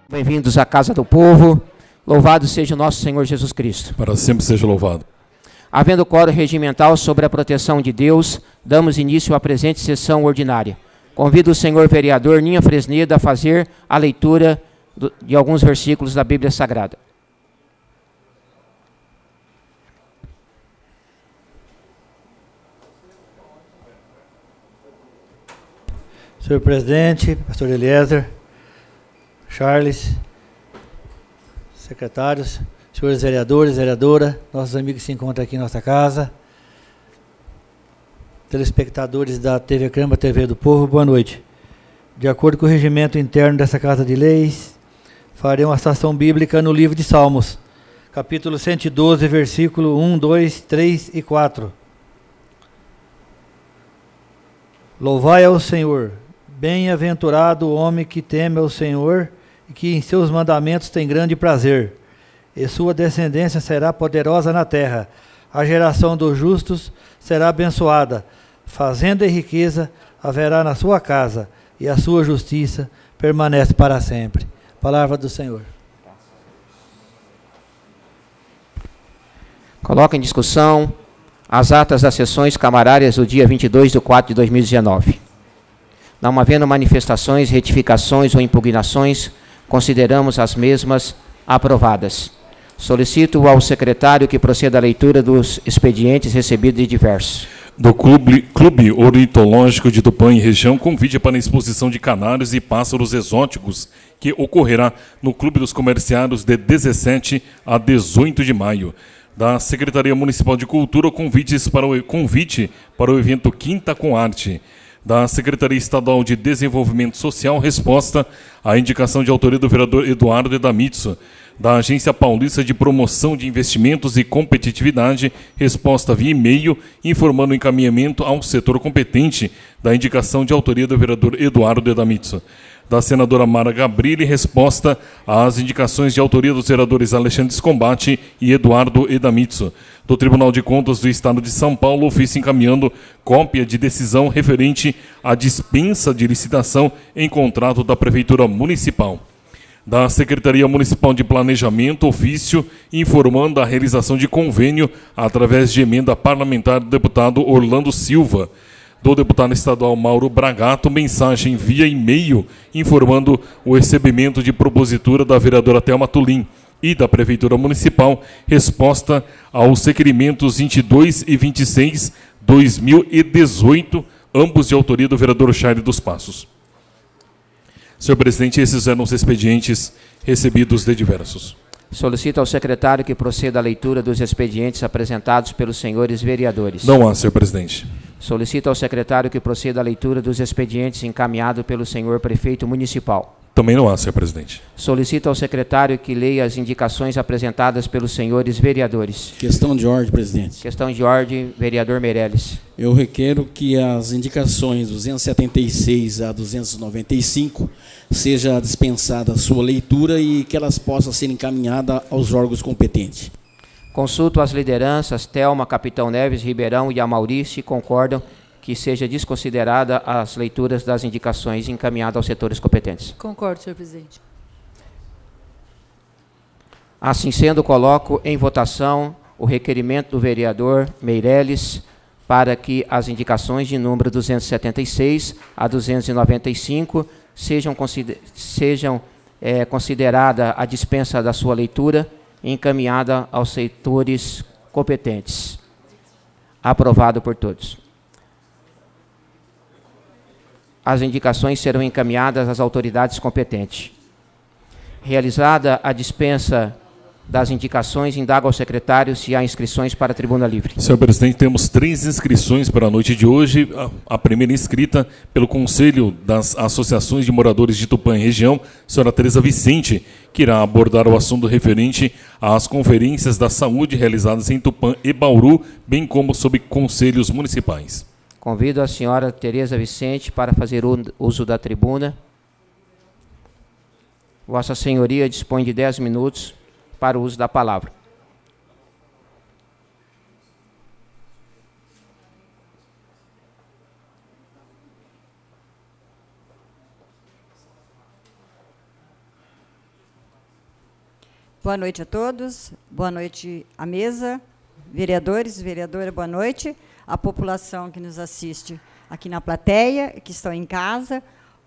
Bem-vindos à casa do povo. Louvado seja o nosso Senhor Jesus Cristo. Para sempre seja louvado. Havendo quórum regimental sobre a proteção de Deus, damos início à presente sessão ordinária. Convido o senhor vereador Ninha Fresneda a fazer a leitura de alguns versículos da Bíblia Sagrada. Senhor presidente, pastor Eliezer, Charles, secretários, senhores vereadores, vereadora, nossos amigos que se encontram aqui em nossa casa, telespectadores da TV Câmara, TV do Povo, boa noite. De acordo com o regimento interno dessa Casa de Leis, farei uma citação bíblica no livro de Salmos, capítulo 112, versículo 1, 2, 3 e 4. Louvai ao Senhor, bem-aventurado o homem que teme ao Senhor e que em seus mandamentos tem grande prazer, e sua descendência será poderosa na terra. A geração dos justos será abençoada, fazenda e riqueza haverá na sua casa, e a sua justiça permanece para sempre. Palavra do Senhor. Coloca em discussão as atas das sessões camarárias do dia 22/4/2019. Não havendo manifestações, retificações ou impugnações, consideramos as mesmas aprovadas. Solicito ao secretário que proceda à leitura dos expedientes recebidos de diversos. Do Clube Ornitológico de Tupã e região, convite para a exposição de canários e pássaros exóticos, que ocorrerá no Clube dos Comerciários de 17 a 18 de maio. Da Secretaria Municipal de Cultura, convite para o evento Quinta com Arte. Da Secretaria Estadual de Desenvolvimento Social, resposta à indicação de autoria do vereador Eduardo Edamitsu. Da Agência Paulista de Promoção de Investimentos e Competitividade, resposta via e-mail, informando o encaminhamento ao setor competente da indicação de autoria do vereador Eduardo Edamitsu. Da senadora Mara Gabrilli, resposta às indicações de autoria dos vereadores Alexandre Scombate e Eduardo Edamitsu. Do Tribunal de Contas do Estado de São Paulo, ofício encaminhando cópia de decisão referente à dispensa de licitação em contrato da Prefeitura Municipal. Da Secretaria Municipal de Planejamento, ofício informando a realização de convênio através de emenda parlamentar do deputado Orlando Silva. Do deputado estadual Mauro Bragato, mensagem via e-mail informando o recebimento de propositura da vereadora Thelma Tulim. E da Prefeitura Municipal, resposta aos requerimentos 22 e 26, 2018, ambos de autoria do vereador Chaire dos Passos. Senhor presidente, esses eram os expedientes recebidos de diversos. Solicito ao secretário que proceda à leitura dos expedientes apresentados pelos senhores vereadores. Não há, senhor presidente. Solicito ao secretário que proceda à leitura dos expedientes encaminhados pelo senhor prefeito municipal. Também não há, senhor presidente. Solicito ao secretário que leia as indicações apresentadas pelos senhores vereadores. Questão de ordem, presidente. Questão de ordem, vereador Meirelles. Eu requero que as indicações 276 a 295 seja dispensada a sua leitura e que elas possam ser encaminhadas aos órgãos competentes. Consulto as lideranças, Thelma, Capitão Neves, Ribeirão e Amauri, se concordam que seja desconsiderada as leituras das indicações encaminhadas aos setores competentes. Concordo, senhor presidente. Assim sendo, coloco em votação o requerimento do vereador Meirelles para que as indicações de número 276 a 295 sejam considerada a dispensa da sua leitura e encaminhada aos setores competentes. Aprovado por todos. As indicações serão encaminhadas às autoridades competentes. Realizada a dispensa das indicações, indago ao secretário se há inscrições para a tribuna livre. Senhor presidente, temos 3 inscrições para a noite de hoje. A primeira inscrita pelo Conselho das Associações de Moradores de Tupã e região, senhora Tereza Vicente, que irá abordar o assunto referente às conferências da saúde realizadas em Tupã e Bauru, bem como sobre conselhos municipais. Convido a senhora Tereza Vicente para fazer uso da tribuna. Vossa Senhoria dispõe de 10 minutos para o uso da palavra. Boa noite a todos, boa noite à mesa, vereadores, vereadora, boa noite, a população que nos assiste aqui na plateia, que estão em casa,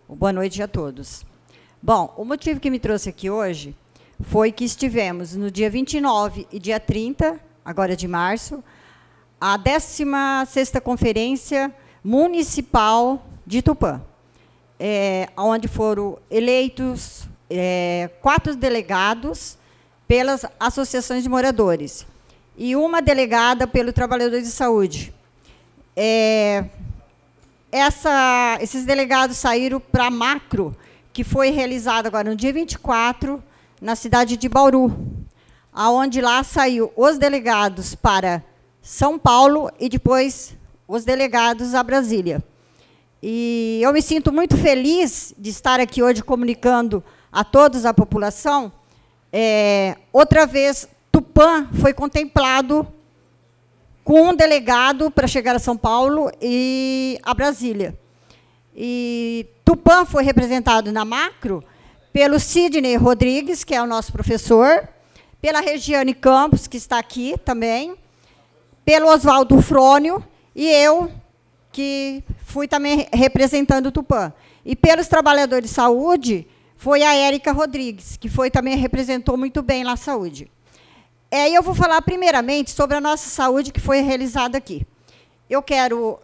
boa noite a todos. Bom, o motivo que me trouxe aqui hoje foi que estivemos no dia 29 e dia 30, agora de março, a 16ª Conferência Municipal de Tupã, onde foram eleitos 4 delegados pelas associações de moradores e uma delegada pelo trabalhador de saúde. Esses delegados saíram para a macro, que foi realizada agora no dia 24, na cidade de Bauru, aonde lá saiu os delegados para São Paulo e depois os delegados a Brasília. E eu me sinto muito feliz de estar aqui hoje comunicando a todos a população. Outra vez, Tupã foi contemplado com um delegado para chegar a São Paulo e a Brasília. E Tupã foi representado na macro pelo Sidney Rodrigues, que é o nosso professor, pela Regiane Campos, que está aqui também, pelo Oswaldo Frônio, e eu, que fui também representando o Tupã. E pelos trabalhadores de saúde, foi a Érica Rodrigues, que também representou muito bem lá a saúde. E eu vou falar primeiramente sobre a nossa saúde, que foi realizada aqui. Eu quero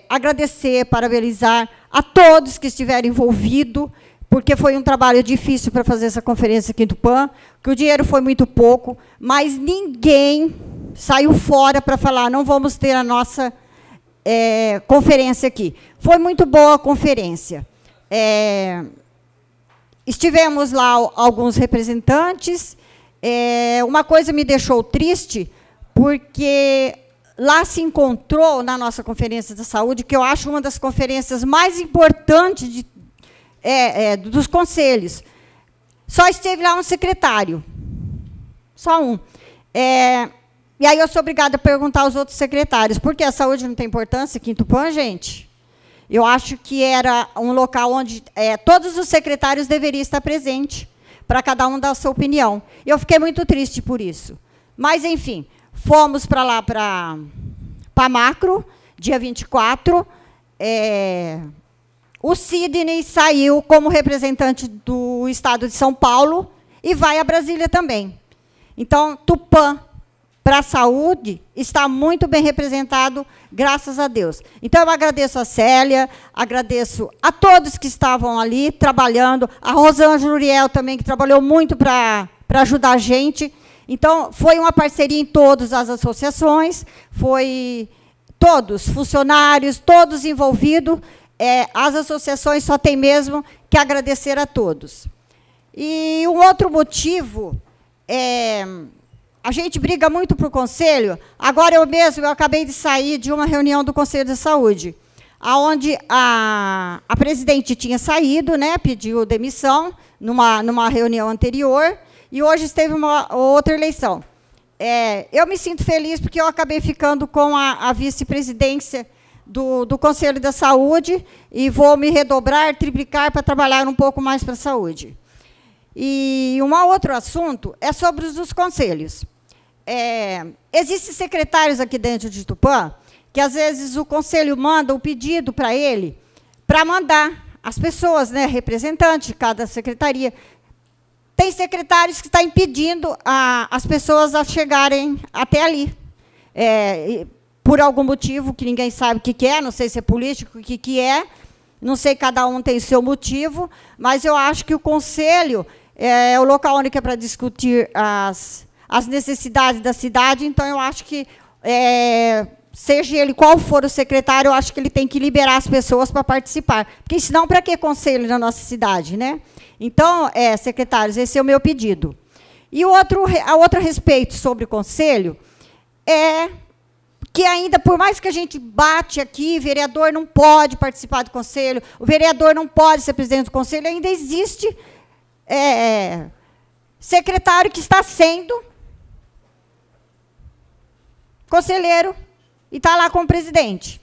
agradecer, parabenizar a todos que estiveram envolvidos, porque foi um trabalho difícil para fazer essa conferência aqui em Tupã, que o dinheiro foi muito pouco, mas ninguém saiu fora para falar, não vamos ter a nossa conferência aqui. Foi muito boa a conferência. Estivemos lá alguns representantes. Uma coisa me deixou triste, porque lá se encontrou, na nossa Conferência da Saúde, que eu acho uma das conferências mais importantes dos conselhos. Só esteve lá um secretário. Só um. E aí eu sou obrigada a perguntar aos outros secretários, por que a saúde não tem importância aqui em Tupã, gente? Eu acho que era um local onde todos os secretários deveriam estar presentes, para cada um dar a sua opinião. Eu fiquei muito triste por isso. Mas, enfim, fomos para lá, para a macro, dia 24. O Sidney saiu como representante do Estado de São Paulo e vai a Brasília também. Então, Tupã, para a saúde, está muito bem representado, graças a Deus. Então, eu agradeço a Célia, agradeço a todos que estavam ali trabalhando, a Rosângela Uriel também, que trabalhou muito para ajudar a gente. Então, foi uma parceria em todas as associações, foi todos, funcionários, todos envolvidos. As associações só têm mesmo que agradecer a todos. E um outro motivo a gente briga muito para o Conselho. Agora, eu acabei de sair de uma reunião do Conselho de Saúde, onde a presidente tinha saído, né, pediu demissão numa reunião anterior, e hoje esteve uma outra eleição. Eu me sinto feliz porque eu acabei ficando com a vice-presidência do Conselho da Saúde e vou me redobrar, triplicar para trabalhar um pouco mais para a saúde. E um outro assunto é sobre os conselhos. Existem secretários aqui dentro de Tupã que, às vezes, o conselho manda o pedido para ele para mandar as pessoas, né, representantes de cada secretaria. Tem secretários que estão impedindo as pessoas a chegarem até ali. Por algum motivo que ninguém sabe o que é, não sei se é político, o que é, não sei, cada um tem o seu motivo, mas eu acho que o conselho é o local onde é para discutir as necessidades da cidade, então eu acho que, seja ele qual for o secretário, eu acho que ele tem que liberar as pessoas para participar, porque senão, para que conselho na nossa cidade, né? Então, secretários, esse é o meu pedido. E a outro respeito sobre o conselho que ainda, por mais que a gente bate aqui, vereador não pode participar do conselho, o vereador não pode ser presidente do conselho, ainda existe secretário que está sendo conselheiro e está lá como presidente.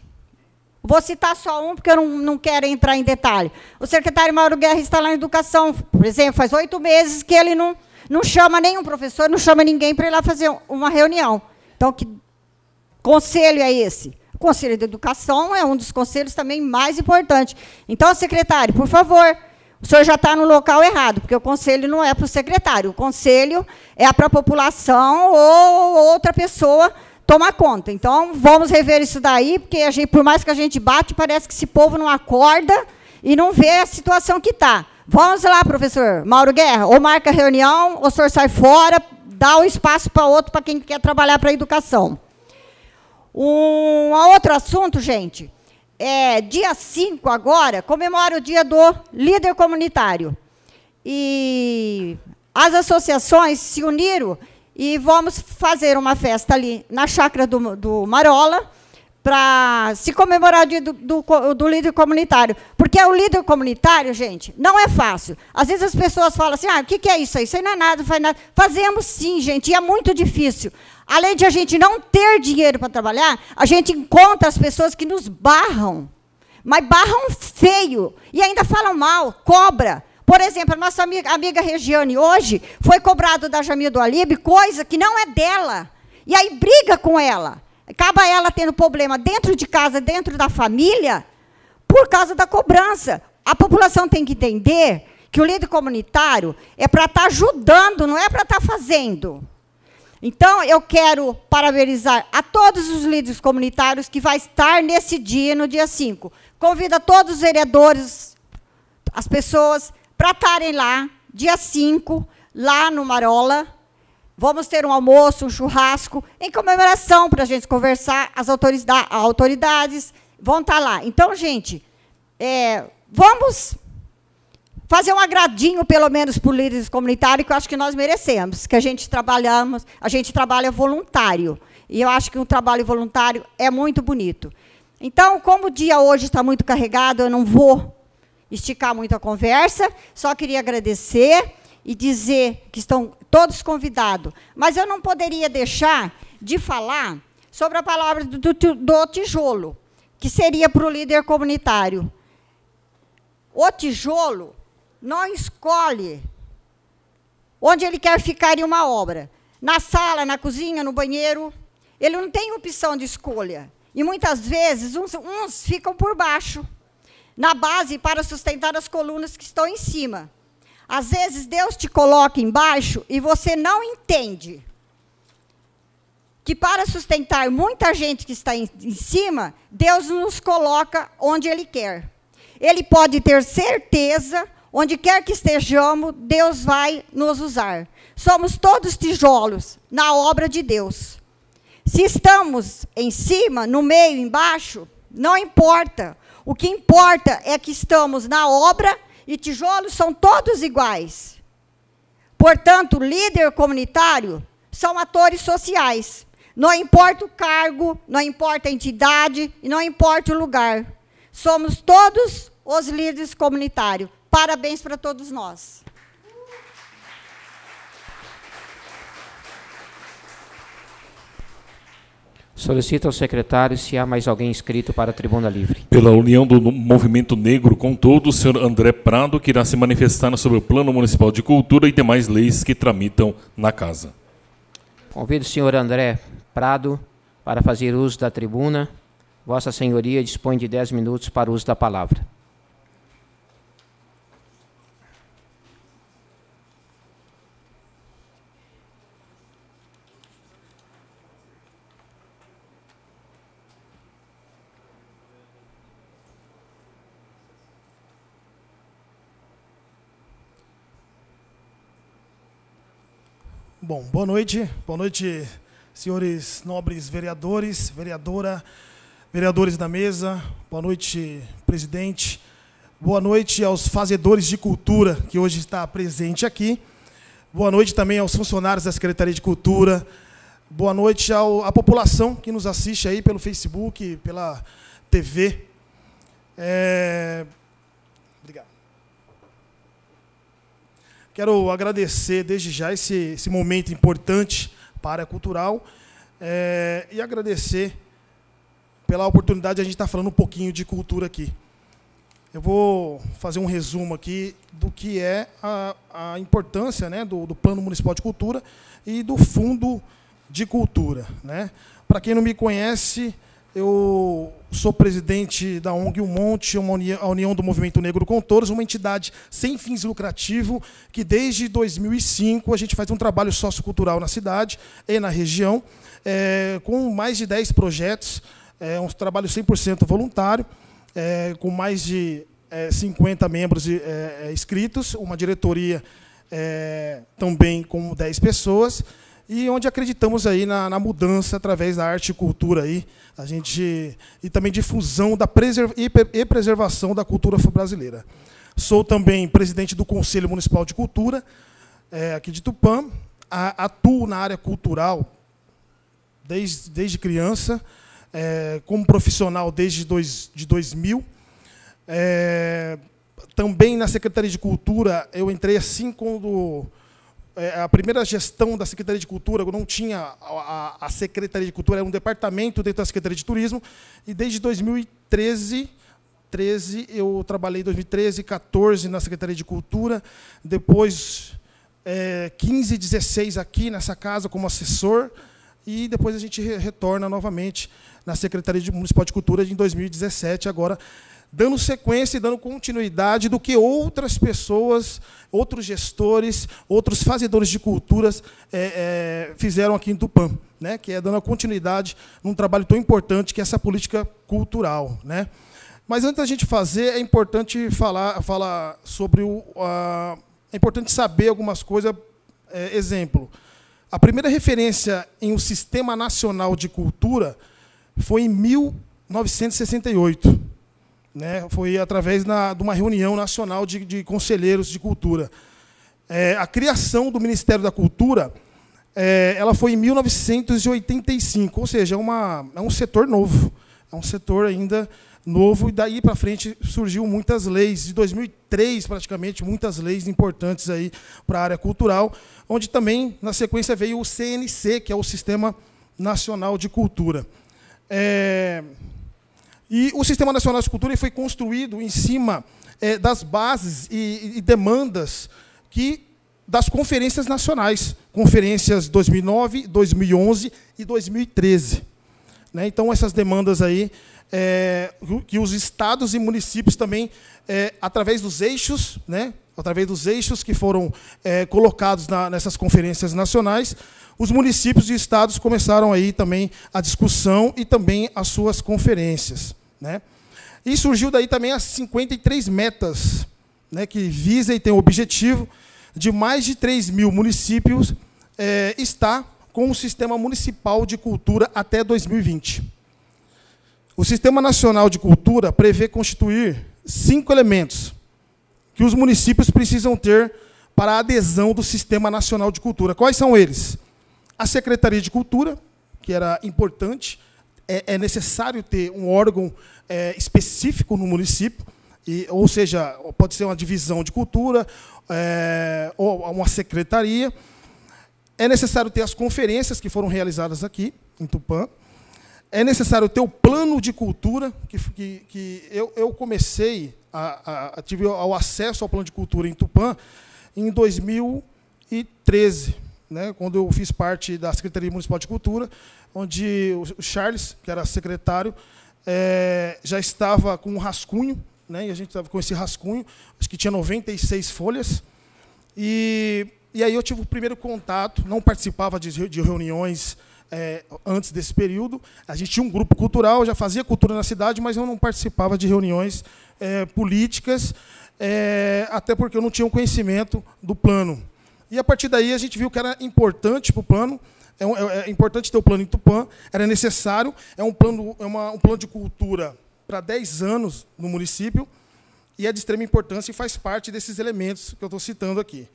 Vou citar só um, porque eu não quero entrar em detalhe. O secretário Mauro Guerra está lá na educação, por exemplo, faz 8 meses que ele não chama nenhum professor, não chama ninguém para ir lá fazer uma reunião. Então, que conselho é esse? O Conselho de Educação é um dos conselhos também mais importantes. Então, secretário, por favor, o senhor já está no local errado, porque o conselho não é para o secretário. O conselho é para a população ou outra pessoa tomar conta. Então, vamos rever isso daí, porque por mais que a gente bate, parece que esse povo não acorda e não vê a situação que está. Vamos lá, professor Mauro Guerra, ou marca a reunião, ou o senhor sai fora, dá o espaço para outro, para quem quer trabalhar para a educação. Um outro assunto, gente, dia 5 agora, comemora o dia do líder comunitário. E as associações se uniram e vamos fazer uma festa ali na chácara do Marola, para se comemorar o dia do líder comunitário. Porque o líder comunitário, gente, não é fácil. Às vezes as pessoas falam assim, o que é isso aí? Isso aí não é nada, não faz nada. Fazemos sim, gente, e é muito difícil. Além de a gente não ter dinheiro para trabalhar, a gente encontra as pessoas que nos barram. Mas barram feio. E ainda falam mal, cobra. Por exemplo, a nossa amiga Regiane hoje foi cobrado da Jamil do Alibe coisa que não é dela. E aí briga com ela. Acaba ela tendo problema dentro de casa, dentro da família, por causa da cobrança. A população tem que entender que o líder comunitário é para estar ajudando, não é para estar fazendo. Então, eu quero parabenizar a todos os líderes comunitários que vai estar nesse dia, no dia 5. Convido a todos os vereadores, as pessoas, para estarem lá, dia 5, lá no Marola. Vamos ter um almoço, um churrasco, em comemoração, para a gente conversar, as autoridades vão estar lá. Então, gente, vamos fazer um agradinho, pelo menos, para os líderes comunitários, que eu acho que nós merecemos, que a gente trabalha voluntário. E eu acho que um trabalho voluntário é muito bonito. Então, como o dia hoje está muito carregado, eu não vou esticar muito a conversa, só queria agradecer e dizer que estão todos convidados. Mas eu não poderia deixar de falar sobre a palavra do tijolo, que seria para o líder comunitário. O tijolo não escolhe onde ele quer ficar em uma obra. Na sala, na cozinha, no banheiro. Ele não tem opção de escolha. E, muitas vezes, uns ficam por baixo, na base, para sustentar as colunas que estão em cima. Às vezes, Deus te coloca embaixo e você não entende que, para sustentar muita gente que está em cima, Deus nos coloca onde Ele quer. Ele pode ter certeza, onde quer que estejamos, Deus vai nos usar. Somos todos tijolos na obra de Deus. Se estamos em cima, no meio, embaixo, não importa. O que importa é que estamos na obra e tijolos são todos iguais. Portanto, líder comunitário são atores sociais. Não importa o cargo, não importa a entidade e não importa o lugar. Somos todos os líderes comunitários. Parabéns para todos nós. Solicito ao secretário se há mais alguém inscrito para a tribuna livre. Pela União do Movimento Negro com Todos, o senhor André Prado, que irá se manifestar sobre o Plano Municipal de Cultura e demais leis que tramitam na casa. Convido o senhor André Prado para fazer uso da tribuna. Vossa Senhoria dispõe de 10 minutos para o uso da palavra. Bom, boa noite, senhores nobres vereadores, vereadores da mesa, boa noite, presidente, boa noite aos fazedores de cultura que hoje está presente aqui, boa noite também aos funcionários da Secretaria de Cultura, boa noite à população que nos assiste aí pelo Facebook, pela TV. Obrigado. Quero agradecer desde já esse momento importante para a área cultural e agradecer pela oportunidade de a gente estar falando um pouquinho de cultura aqui. eu vou fazer um resumo aqui do que é a importância, né, do Plano Municipal de Cultura e do Fundo de Cultura, né? Para quem não me conhece, eu sou presidente da ONG O Monte, a União do Movimento Negro com Todos, uma entidade sem fins lucrativos, que desde 2005 a gente faz um trabalho sociocultural na cidade e na região, com mais de 10 projetos, um trabalho 100% voluntário, com mais de 50 membros inscritos, uma diretoria também com 10 pessoas, e onde acreditamos aí na mudança através da arte e cultura aí, e também difusão e preservação da cultura brasileira. Sou também presidente do Conselho Municipal de Cultura, aqui de Tupã, atuo na área cultural desde criança, como profissional desde 2000. Também na Secretaria de Cultura, eu entrei assim quando a primeira gestão da Secretaria de Cultura, eu não tinha a Secretaria de Cultura, era um departamento dentro da Secretaria de Turismo, e desde 2013, eu trabalhei em 2013, 14 na Secretaria de Cultura, depois 15, 16 aqui nessa casa como assessor, e depois a gente retorna novamente na Secretaria Municipal de Cultura em 2017, agora dando sequência e dando continuidade do que outras pessoas, outros gestores, outros fazedores de culturas fizeram aqui em Tupã, né? Que é dando a continuidade num trabalho tão importante que é essa política cultural, né? Mas antes da gente fazer, é importante falar sobre é importante saber algumas coisas. Exemplo, a primeira referência em um Sistema Nacional de Cultura foi em 1968. Né, foi através de uma reunião nacional de conselheiros de cultura. A criação do Ministério da Cultura ela foi em 1985, ou seja, é um setor novo, é um setor ainda novo, e daí para frente surgiu muitas leis, de 2003 praticamente, muitas leis importantes aí para a área cultural, onde também, na sequência, veio o CNC, que é o Sistema Nacional de Cultura. E o Sistema Nacional de Cultura foi construído em cima das bases e demandas das conferências nacionais, conferências 2009, 2011 e 2013. Né? Então, essas demandas aí, que os estados e municípios também, através dos eixos, né? Através dos eixos que foram colocados nessas conferências nacionais, os municípios e estados começaram aí também a discussão e também as suas conferências, né? E surgiu daí também as 53 metas, né, que visa e tem o objetivo de mais de 3.000 municípios estar com o Sistema Municipal de Cultura até 2020. O Sistema Nacional de Cultura prevê constituir 5 elementos que os municípios precisam ter para a adesão do Sistema Nacional de Cultura. Quais são eles? A Secretaria de Cultura, que era importante, é necessário ter um órgão específico no município, ou seja, pode ser uma divisão de cultura, ou uma secretaria. É necessário ter as conferências que foram realizadas aqui, em Tupã. É necessário ter o plano de cultura, que eu comecei, tive o acesso ao plano de cultura em Tupã em 2013, né, quando eu fiz parte da Secretaria Municipal de Cultura, onde o Charles, que era secretário, já estava com um rascunho, né, e a gente estava com esse rascunho, acho que tinha 96 folhas, e aí eu tive o primeiro contato, não participava de reuniões antes desse período. A gente tinha um grupo cultural, já fazia cultura na cidade, mas eu não participava de reuniões políticas, até porque eu não tinha um conhecimento do plano. E, a partir daí, a gente viu que era importante para o plano, é importante ter o plano em Tupã, era necessário, um plano de cultura para 10 anos no município, e é de extrema importância e faz parte desses elementos que eu estou citando aqui.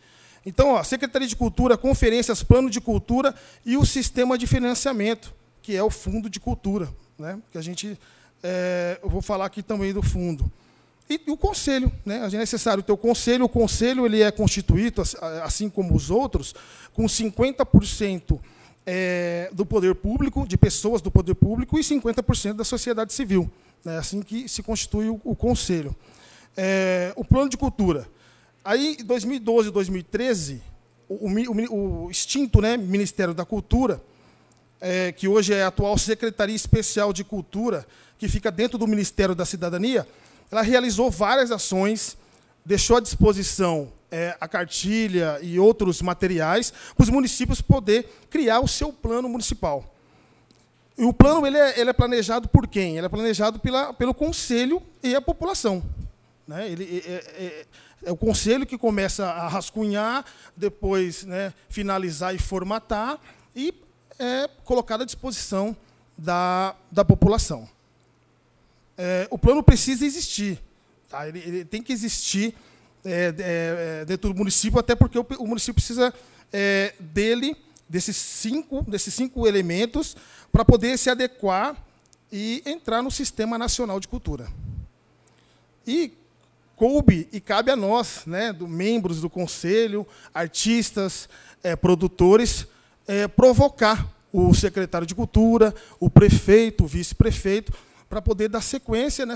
Então, Secretaria de Cultura, conferências, plano de cultura e o sistema de financiamento, que é o Fundo de Cultura, né? Que a gente, eu vou falar aqui também do fundo. E o conselho, né? É necessário ter o conselho. O conselho ele é constituído, assim como os outros, com 50% do poder público, de pessoas do poder público, e 50% da sociedade civil. É assim que se constitui o conselho. o plano de cultura. Aí, em 2012 e 2013, o extinto, né, Ministério da Cultura, que hoje é a atual Secretaria Especial de Cultura, que fica dentro do Ministério da Cidadania, ela realizou várias ações, deixou à disposição a cartilha e outros materiais para os municípios poderem criar o seu plano municipal. E o plano ele é planejado por quem? Ele é planejado pelo Conselho e a população. Né? É o Conselho que começa a rascunhar, depois, né, finalizar e formatar, e é colocado à disposição da população. O plano precisa existir. Tá? Ele tem que existir dentro do município, até porque o município precisa desses cinco elementos para poder se adequar e entrar no Sistema Nacional de Cultura. E coube e cabe a nós, né, membros do Conselho, artistas, produtores, provocar o secretário de Cultura, o prefeito, o vice-prefeito, para poder dar sequência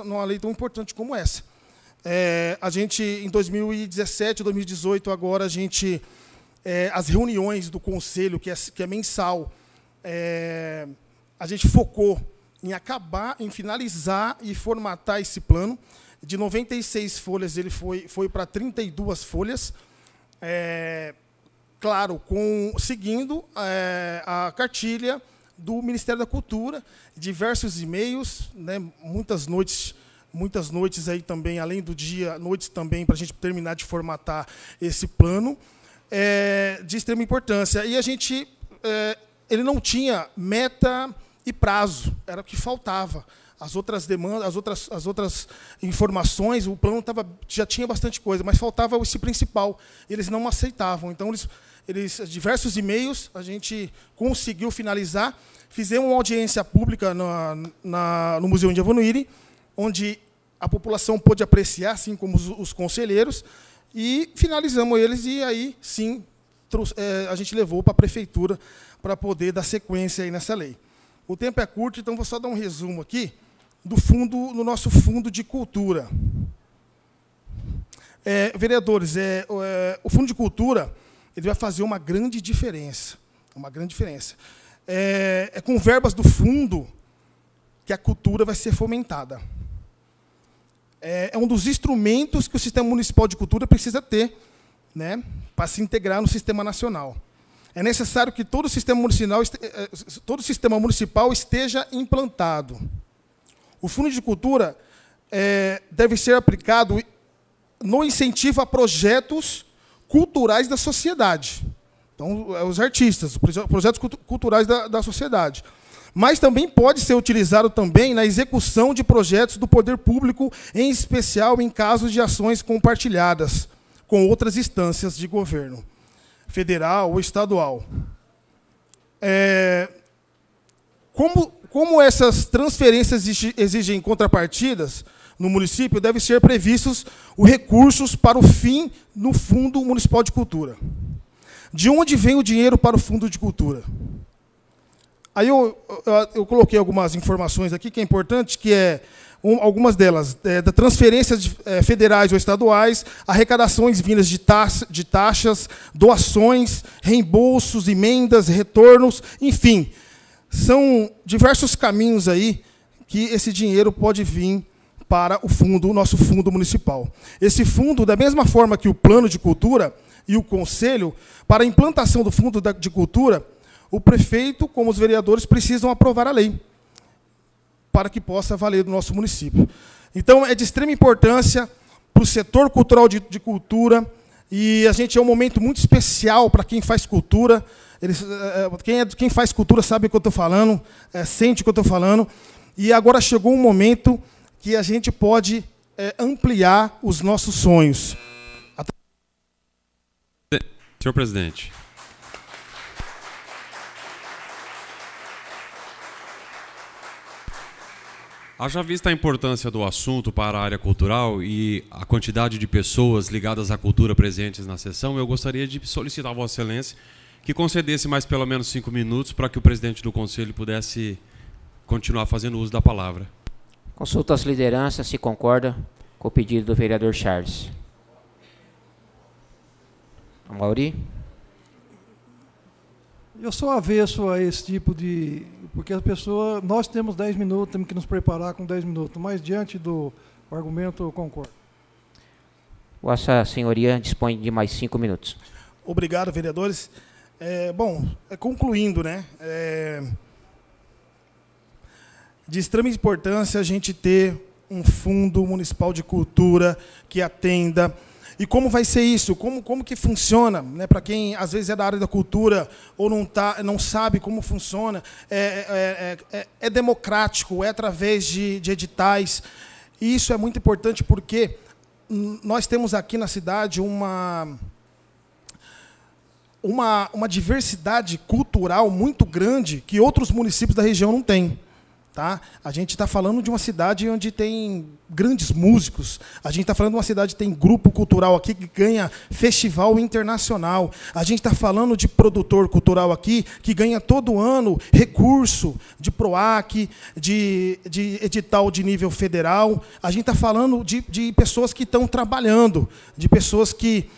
numa lei tão importante como essa. A gente, em 2017, 2018, agora, as reuniões do Conselho, que é mensal, a gente focou em finalizar e formatar esse plano. De 96 folhas, ele foi para 32 folhas, claro, seguindo a cartilha do Ministério da Cultura, diversos e-mails, né, muitas noites aí também, além do dia, noites também, para a gente terminar de formatar esse plano, de extrema importância. E ele não tinha meta e prazo, era o que faltava. As outras demandas, as outras informações, o plano já tinha bastante coisa, mas faltava esse principal. Eles não aceitavam. Então, diversos e-mails, a gente conseguiu finalizar. Fizemos uma audiência pública no Museu Índio Avanuíri, onde a população pôde apreciar, assim como os conselheiros, e finalizamos eles, e aí, sim, a gente levou para a prefeitura para poder dar sequência aí nessa lei. O tempo é curto, então vou só dar um resumo aqui no nosso fundo de cultura. Vereadores, o fundo de cultura ele vai fazer uma grande diferença. Uma grande diferença. É com verbas do fundo que a cultura vai ser fomentada. É um dos instrumentos que o Sistema Municipal de Cultura precisa ter, né, para se integrar no Sistema Nacional. É necessário que todo o sistema municipal esteja implantado. O Fundo de Cultura deve ser aplicado no incentivo a projetos culturais da sociedade. Então, os artistas, projetos culturais da sociedade. Mas também pode ser utilizado também na execução de projetos do poder público, em especial em casos de ações compartilhadas com outras instâncias de governo, federal ou estadual. Como essas transferências exigem contrapartidas no município, devem ser previstos os recursos para o fim no Fundo Municipal de Cultura. De onde vem o dinheiro para o Fundo de Cultura? Aí eu coloquei algumas informações aqui que é importante, que algumas delas, da transferências federais ou estaduais, arrecadações vindas de taxas, doações, reembolsos, emendas, retornos, enfim, são diversos caminhos aí que esse dinheiro pode vir para o nosso fundo municipal. Esse fundo, da mesma forma que o plano de cultura e o conselho, para a implantação do fundo de cultura, o prefeito, como os vereadores, precisam aprovar a lei para que possa valer no nosso município. Então, é de extrema importância para o setor cultural de cultura, e é um momento muito especial para quem faz cultura. Quem faz cultura sabe o que eu estou falando, sente o que eu estou falando, e agora chegou um momento que a gente pode ampliar os nossos sonhos. Senhor presidente. Haja vista a importância do assunto para a área cultural e a quantidade de pessoas ligadas à cultura presentes na sessão, eu gostaria de solicitar a Vossa Excelência que concedesse mais pelo menos 5 minutos para que o presidente do Conselho pudesse continuar fazendo uso da palavra. Consulta as lideranças, se concorda com o pedido do vereador Charles. Amauri? Eu sou avesso a esse tipo de... Porque as pessoas... Nós temos 10 minutos, temos que nos preparar com 10 minutos, mas diante do argumento eu concordo. Vossa Senhoria dispõe de mais 5 minutos. Obrigado, vereadores. Concluindo, né? De extrema importância a gente ter um fundo municipal de cultura que atenda. E como vai ser isso? Como que funciona? Né? Para quem, às vezes, é da área da cultura ou não sabe como funciona, é democrático, é através de editais. E isso é muito importante porque nós temos aqui na cidade uma diversidade cultural muito grande que outros municípios da região não têm. Tá? A gente está falando de uma cidade onde tem grandes músicos. A gente está falando de uma cidade que tem grupo cultural aqui que ganha festival internacional. A gente está falando de produtor cultural aqui que ganha todo ano recurso de PROAC, de edital de nível federal. A gente está falando de pessoas que estão trabalhando, de pessoas que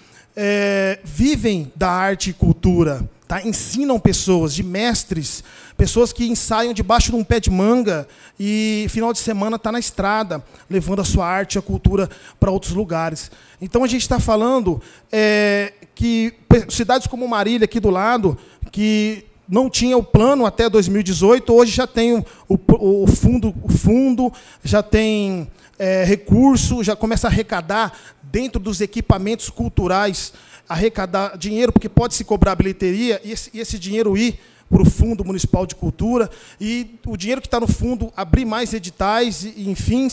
vivem da arte e cultura. Tá? Ensinam pessoas, de mestres, pessoas que ensaiam debaixo de um pé de manga e, final de semana, está na estrada, levando a sua arte e a cultura para outros lugares. Então, a gente está falando que cidades como Marília, aqui do lado, que não tinha o plano até 2018, hoje já tem o fundo já tem recurso, já começa a arrecadar dentro dos equipamentos culturais, arrecadar dinheiro, porque pode se cobrar bilheteria, e esse dinheiro ir para o Fundo Municipal de Cultura, e o dinheiro que está no fundo abrir mais editais, e enfim.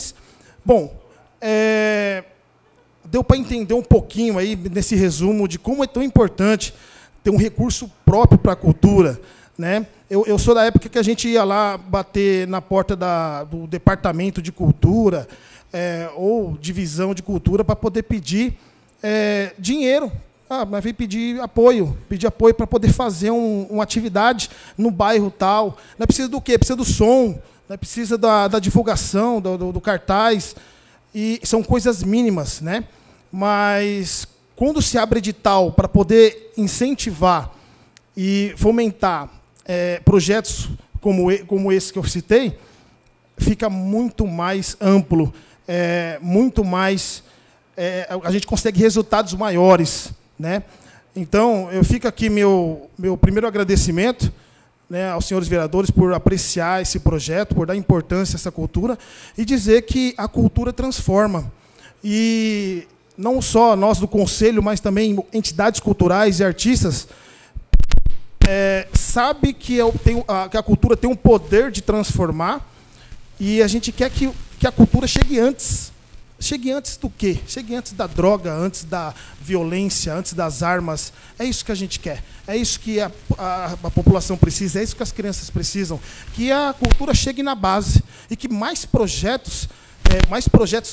Bom, deu para entender um pouquinho aí, nesse resumo, de como é tão importante ter um recurso próprio para a cultura. Né? Eu sou da época que a gente ia lá bater na porta do Departamento de Cultura, ou Divisão de Cultura, para poder pedir dinheiro. Mas vem pedir apoio para poder fazer uma atividade no bairro tal. Não precisa do quê? Precisa do som, não precisa da divulgação, do cartaz. E são coisas mínimas. Né? Mas, quando se abre edital para poder incentivar e fomentar projetos como esse que eu citei, fica muito mais amplo, muito mais... a gente consegue resultados maiores. Né? Então, eu fico aqui meu primeiro agradecimento, né, aos senhores vereadores por apreciar esse projeto, por dar importância a essa cultura, e dizer que a cultura transforma. E não só nós do Conselho, mas também entidades culturais e artistas, sabe que a cultura tem um poder de transformar, e a gente quer que a cultura chegue antes. Chegue antes do quê? Chegue antes da droga, antes da violência, antes das armas. É isso que a gente quer. É isso que a população precisa, é isso que as crianças precisam. Que a cultura chegue na base e que mais projetos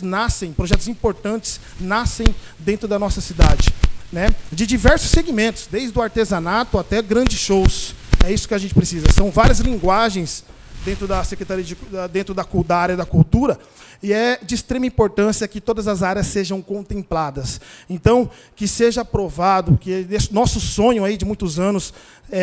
nascem, projetos importantes nascem dentro da nossa cidade. Né? De diversos segmentos, desde o artesanato até grandes shows. É isso que a gente precisa. São várias linguagens dentro da Secretaria dentro da área da cultura, e é de extrema importância que todas as áreas sejam contempladas. Então, que seja aprovado, que esse nosso sonho aí de muitos anos,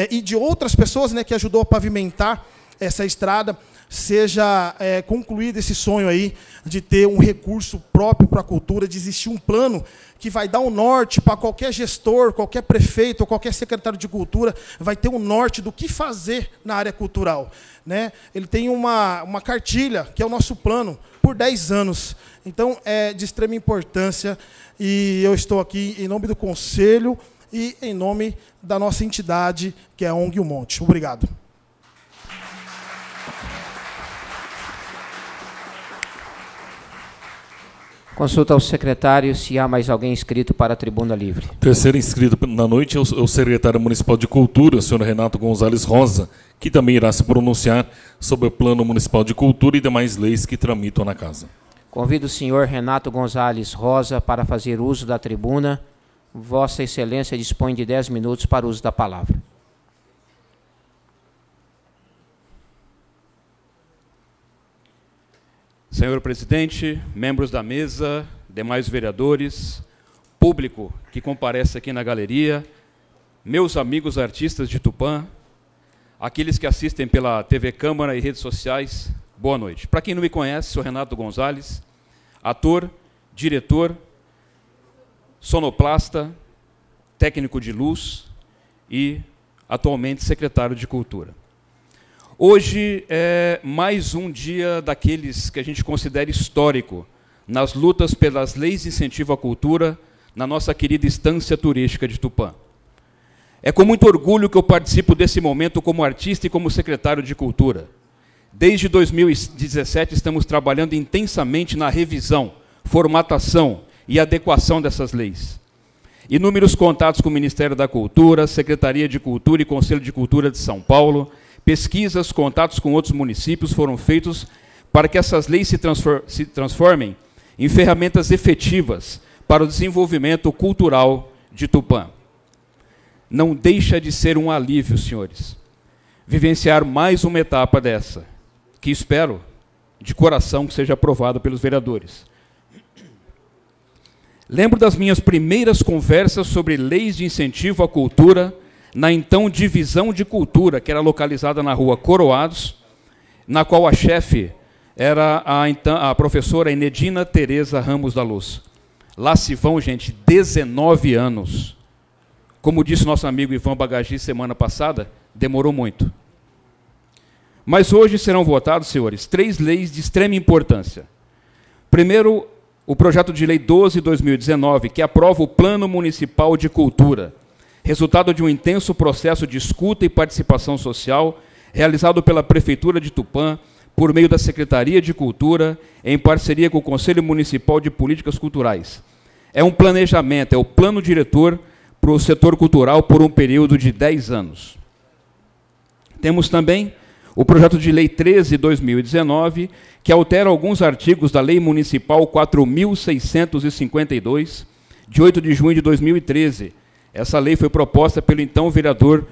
e de outras pessoas, né, que ajudou a pavimentar essa estrada, seja concluído esse sonho aí de ter um recurso próprio para a cultura, de existir um plano que vai dar um norte para qualquer gestor, qualquer prefeito, ou qualquer secretário de cultura, vai ter um norte do que fazer na área cultural. Né? Ele tem uma cartilha, que é o nosso plano, por 10 anos. Então, é de extrema importância, e eu estou aqui em nome do Conselho e em nome da nossa entidade, que é a ONG O Monte. Obrigado. Consulta ao secretário se há mais alguém inscrito para a tribuna livre. Terceiro inscrito na noite é o secretário municipal de Cultura, o senhor Renato Gonzalez Rosa, que também irá se pronunciar sobre o Plano Municipal de Cultura e demais leis que tramitam na casa. Convido o senhor Renato Gonzalez Rosa para fazer uso da tribuna. Vossa Excelência dispõe de 10 minutos para o uso da palavra. Senhor presidente, membros da mesa, demais vereadores, público que comparece aqui na galeria, meus amigos artistas de Tupã, aqueles que assistem pela TV Câmara e redes sociais, boa noite. Para quem não me conhece, sou Renato Gonzalez, ator, diretor, sonoplasta, técnico de luz e, atualmente, secretário de Cultura. Hoje é mais um dia daqueles que a gente considera histórico nas lutas pelas leis de incentivo à cultura na nossa querida estância turística de Tupã. É com muito orgulho que eu participo desse momento como artista e como secretário de Cultura. Desde 2017 estamos trabalhando intensamente na revisão, formatação e adequação dessas leis. Inúmeros contatos com o Ministério da Cultura, Secretaria de Cultura e Conselho de Cultura de São Paulo, pesquisas, contatos com outros municípios foram feitos para que essas leis se transformem em ferramentas efetivas para o desenvolvimento cultural de Tupã. Não deixa de ser um alívio, senhores, vivenciar mais uma etapa dessa, que espero, de coração, que seja aprovada pelos vereadores. Lembro das minhas primeiras conversas sobre leis de incentivo à cultura na então Divisão de Cultura, que era localizada na rua Coroados, na qual a chefe era a professora Enedina Tereza Ramos da Luz. Lá se vão, gente, 19 anos. Como disse nosso amigo Ivan Bagagi semana passada, demorou muito. Mas hoje serão votados, senhores, 3 leis de extrema importância. Primeiro, o projeto de lei 12/2019, que aprova o Plano Municipal de Cultura, resultado de um intenso processo de escuta e participação social, realizado pela Prefeitura de Tupã, por meio da Secretaria de Cultura, em parceria com o Conselho Municipal de Políticas Culturais. É um planejamento, é o plano diretor para o setor cultural por um período de 10 anos. Temos também o projeto de lei 13/2019, que altera alguns artigos da Lei Municipal 4.652, de 8 de junho de 2013. Essa lei foi proposta pelo então vereador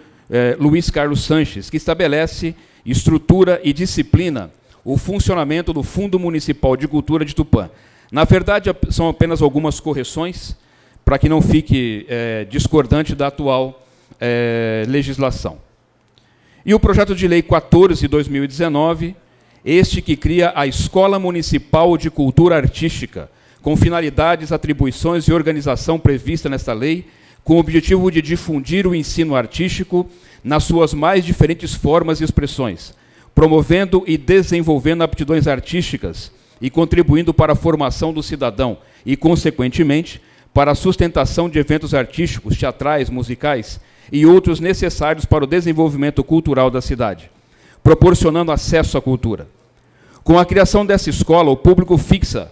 Luiz Carlos Sanches, que estabelece, estrutura e disciplina o funcionamento do Fundo Municipal de Cultura de Tupã. Na verdade, são apenas algumas correções, para que não fique discordante da atual legislação. E o projeto de lei 14/2019, este que cria a Escola Municipal de Cultura Artística, com finalidades, atribuições e organização prevista nesta lei, com o objetivo de difundir o ensino artístico nas suas mais diferentes formas e expressões, promovendo e desenvolvendo aptidões artísticas e contribuindo para a formação do cidadão e, consequentemente, para a sustentação de eventos artísticos, teatrais, musicais e outros necessários para o desenvolvimento cultural da cidade, proporcionando acesso à cultura. Com a criação dessa escola, o público fixa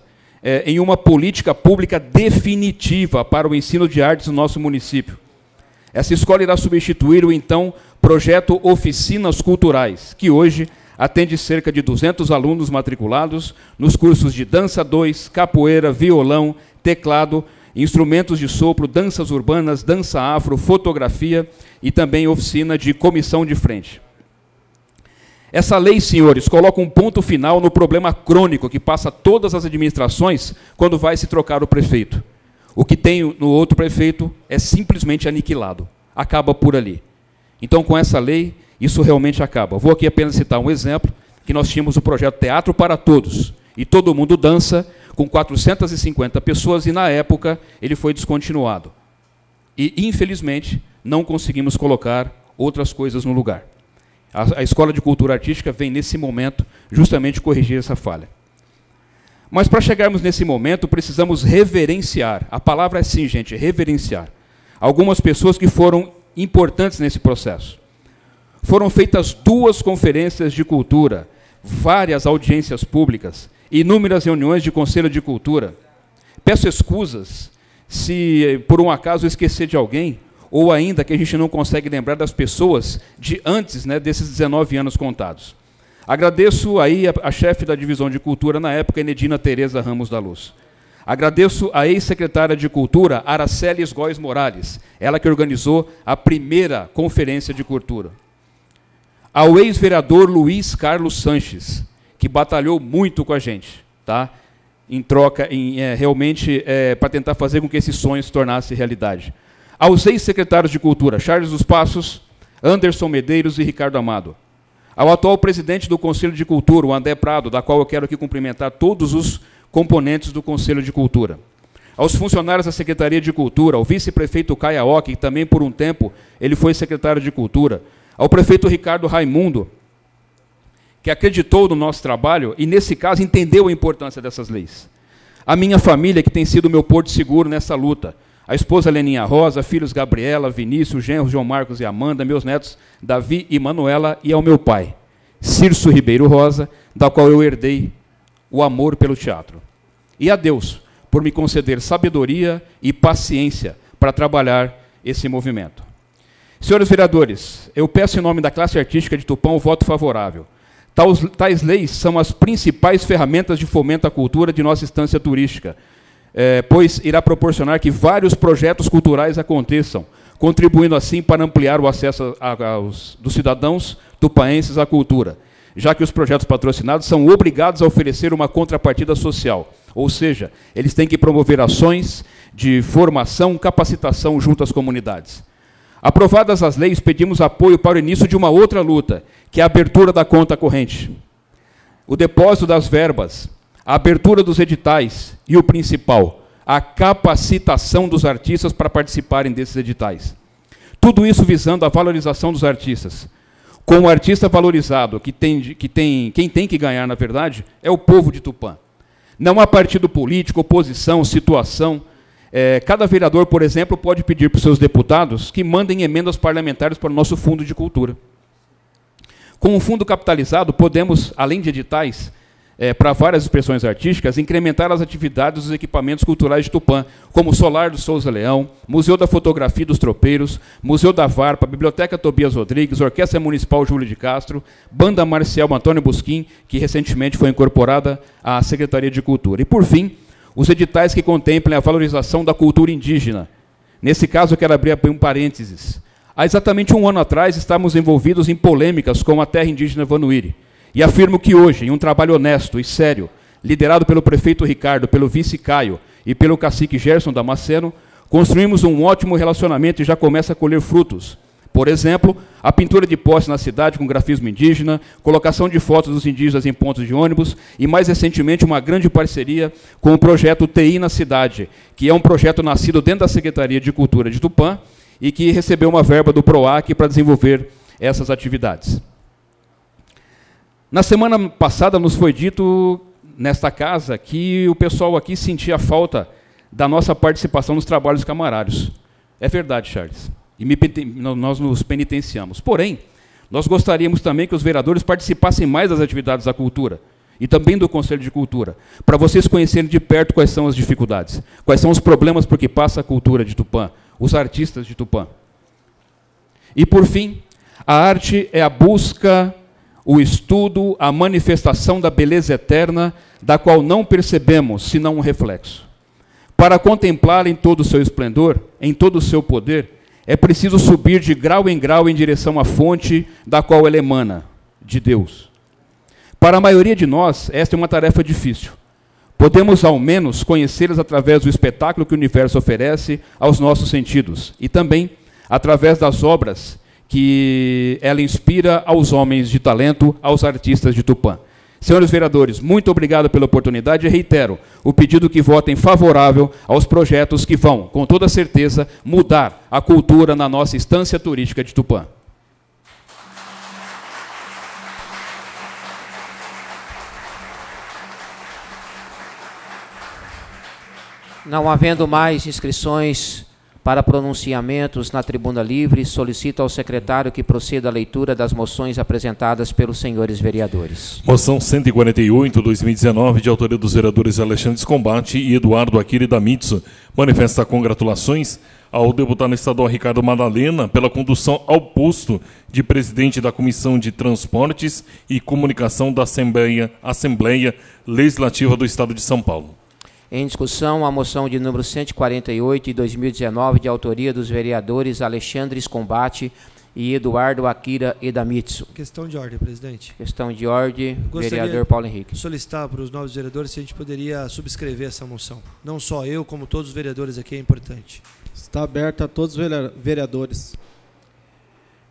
em uma política pública definitiva para o ensino de artes no nosso município. Essa escola irá substituir o, então, projeto Oficinas Culturais, que hoje atende cerca de 200 alunos matriculados nos cursos de dança 2, capoeira, violão, teclado, instrumentos de sopro, danças urbanas, dança afro, fotografia e também oficina de comissão de frente. Essa lei, senhores, coloca um ponto final no problema crônico que passa todas as administrações quando vai se trocar o prefeito. O que tem no outro prefeito é simplesmente aniquilado. Acaba por ali. Então, com essa lei, isso realmente acaba. Vou aqui apenas citar um exemplo, que nós tínhamos o projeto Teatro para Todos, e todo mundo dança, com 450 pessoas, e na época ele foi descontinuado. E, infelizmente, não conseguimos colocar outras coisas no lugar. A Escola de Cultura Artística vem, nesse momento, justamente corrigir essa falha. Mas, para chegarmos nesse momento, precisamos reverenciar. A palavra é sim, gente, reverenciar. Algumas pessoas que foram importantes nesse processo. Foram feitas 2 conferências de cultura, várias audiências públicas, inúmeras reuniões de Conselho de Cultura. Peço escusas se, por um acaso, esquecer de alguém, ou ainda que a gente não consegue lembrar das pessoas de antes, né, desses 19 anos contados. Agradeço aí a chefe da Divisão de Cultura na época, Enedina Tereza Ramos da Luz. Agradeço a ex-secretária de Cultura, Araceles Góes Morales, ela que organizou a primeira conferência de cultura. Ao ex-vereador Luiz Carlos Sanches, que batalhou muito com a gente, tá? em troca, realmente, para tentar fazer com que esse sonho se tornasse realidade. Aos ex-secretários de Cultura, Charles dos Passos, Anderson Medeiros e Ricardo Amado. Ao atual presidente do Conselho de Cultura, o André Prado, da qual eu quero aqui cumprimentar todos os componentes do Conselho de Cultura. Aos funcionários da Secretaria de Cultura, ao vice-prefeito Caia Ock, que também por um tempo ele foi secretário de Cultura, ao prefeito Ricardo Raimundo, que acreditou no nosso trabalho e, nesse caso, entendeu a importância dessas leis. A minha família, que tem sido meu porto seguro nessa luta. A esposa Leninha Rosa, filhos Gabriela, Vinícius, genros João Marcos e Amanda, meus netos Davi e Manuela, e ao meu pai, Cirso Ribeiro Rosa, da qual eu herdei o amor pelo teatro. E a Deus, por me conceder sabedoria e paciência para trabalhar esse movimento. Senhores vereadores, eu peço em nome da classe artística de Tupã o voto favorável. Tais leis são as principais ferramentas de fomento à cultura de nossa instância turística, pois irá proporcionar que vários projetos culturais aconteçam, contribuindo assim para ampliar o acesso dos cidadãos tupaenses à cultura, já que os projetos patrocinados são obrigados a oferecer uma contrapartida social, ou seja, eles têm que promover ações de formação, capacitação junto às comunidades. Aprovadas as leis, pedimos apoio para o início de uma outra luta, que é a abertura da conta corrente, o depósito das verbas, a abertura dos editais e o principal, a capacitação dos artistas para participarem desses editais. Tudo isso visando a valorização dos artistas. Com o artista valorizado, quem tem que ganhar, na verdade, é o povo de Tupã. Não há partido político, oposição, situação. Cada vereador, por exemplo, pode pedir para os seus deputados que mandem emendas parlamentares para o nosso Fundo de Cultura. Com o fundo capitalizado, podemos, além de editais, para várias expressões artísticas, incrementar as atividades dos equipamentos culturais de Tupã, como o Solar do Souza Leão, Museu da Fotografia dos Tropeiros, Museu da Varpa, Biblioteca Tobias Rodrigues, Orquestra Municipal Júlio de Castro, Banda Marcial Antônio Busquim, que recentemente foi incorporada à Secretaria de Cultura. E, por fim, os editais que contemplem a valorização da cultura indígena. Nesse caso, eu quero abrir um parênteses. Há exatamente um ano atrás, estávamos envolvidos em polêmicas com a terra indígena Vanuiri. E afirmo que hoje, em um trabalho honesto e sério, liderado pelo prefeito Ricardo, pelo vice Caio e pelo cacique Gerson Damasceno, construímos um ótimo relacionamento e já começa a colher frutos. Por exemplo, a pintura de poste na cidade com grafismo indígena, colocação de fotos dos indígenas em pontos de ônibus e, mais recentemente, uma grande parceria com o projeto TI na Cidade, que é um projeto nascido dentro da Secretaria de Cultura de Tupã e que recebeu uma verba do PROAC para desenvolver essas atividades. Na semana passada nos foi dito, nesta casa, que o pessoal aqui sentia falta da nossa participação nos trabalhos camarários. É verdade, Charles. E nós nos penitenciamos. Porém, nós gostaríamos também que os vereadores participassem mais das atividades da cultura e também do Conselho de Cultura, para vocês conhecerem de perto quais são as dificuldades, quais são os problemas por que passa a cultura de Tupã, os artistas de Tupã. E, por fim, a arte é a busca, o estudo, a manifestação da beleza eterna, da qual não percebemos, senão um reflexo. Para contemplá-la em todo o seu esplendor, em todo o seu poder, é preciso subir de grau em grau em direção à fonte da qual ela emana, de Deus. Para a maioria de nós, esta é uma tarefa difícil. Podemos, ao menos, conhecê-las através do espetáculo que o universo oferece aos nossos sentidos, e também através das obras que ela inspira aos homens de talento, aos artistas de Tupã. Senhores vereadores, muito obrigado pela oportunidade e reitero o pedido que votem favorável aos projetos que vão, com toda certeza, mudar a cultura na nossa instância turística de Tupã. Não havendo mais inscrições para pronunciamentos na tribuna livre, solicito ao secretário que proceda à leitura das moções apresentadas pelos senhores vereadores. Moção 148/2019, de autoria dos vereadores Alexandre Scombate e Eduardo Akiri Damitsu, manifesta congratulações ao deputado estadual Ricardo Madalena pela condução ao posto de presidente da Comissão de Transportes e Comunicação da Assembleia Legislativa do Estado de São Paulo. Em discussão, a moção de número 148, de 2019, de autoria dos vereadores Alexandre Scombate e Eduardo Akira Edamitsu. Questão de ordem, presidente. Questão de ordem, Gostaria vereador Paulo Henrique. de solicitar para os novos vereadores se a gente poderia subscrever essa moção. Não só eu, como todos os vereadores aqui, é importante. Está aberta a todos os vereadores.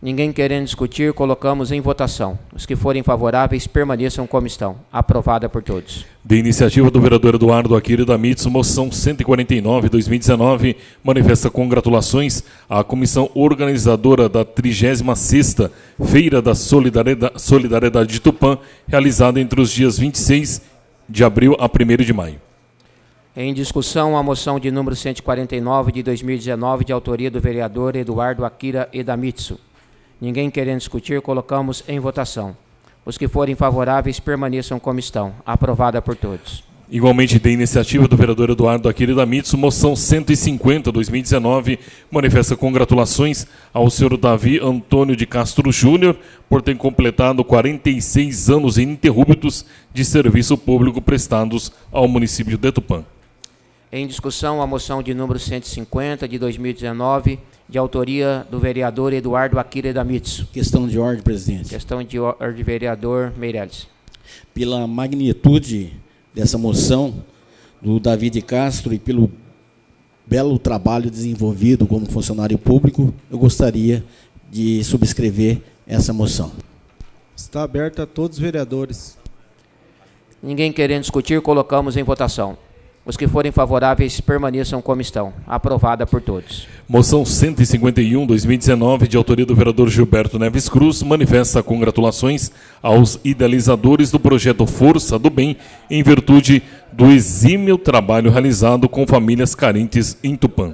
Ninguém querendo discutir, colocamos em votação. Os que forem favoráveis permaneçam como estão. Aprovada por todos. De iniciativa do vereador Eduardo Akira Edamitsu, moção 149/2019, manifesta congratulações à comissão organizadora da 36ª Feira da Solidariedade de Tupã, realizada entre os dias 26 de abril a 1º de maio. Em discussão, a moção de número 149 de 2019, de autoria do vereador Eduardo Akira Edamitsu. Ninguém querendo discutir, colocamos em votação. Os que forem favoráveis permaneçam como estão. Aprovada por todos. Igualmente, de iniciativa do vereador Eduardo Akira Edamitsu, moção 150/2019, manifesta congratulações ao senhor Davi Antônio de Castro Júnior por ter completado 46 anos ininterruptos de serviço público prestados ao município de Tupã. Em discussão, a moção de número 150 de 2019, de autoria do vereador Eduardo Akira Edamitsu. Questão de ordem, presidente. Questão de ordem, vereador Meirelles. Pela magnitude dessa moção do Davi de Castro e pelo belo trabalho desenvolvido como funcionário público, eu gostaria de subscrever essa moção. Está aberta a todos os vereadores. Ninguém querendo discutir, colocamos em votação. Os que forem favoráveis permaneçam como estão. Aprovada por todos. Moção 151/2019, de autoria do vereador Gilberto Neves Cruz, manifesta congratulações aos idealizadores do projeto Força do Bem, em virtude do exímio trabalho realizado com famílias carentes em Tupã.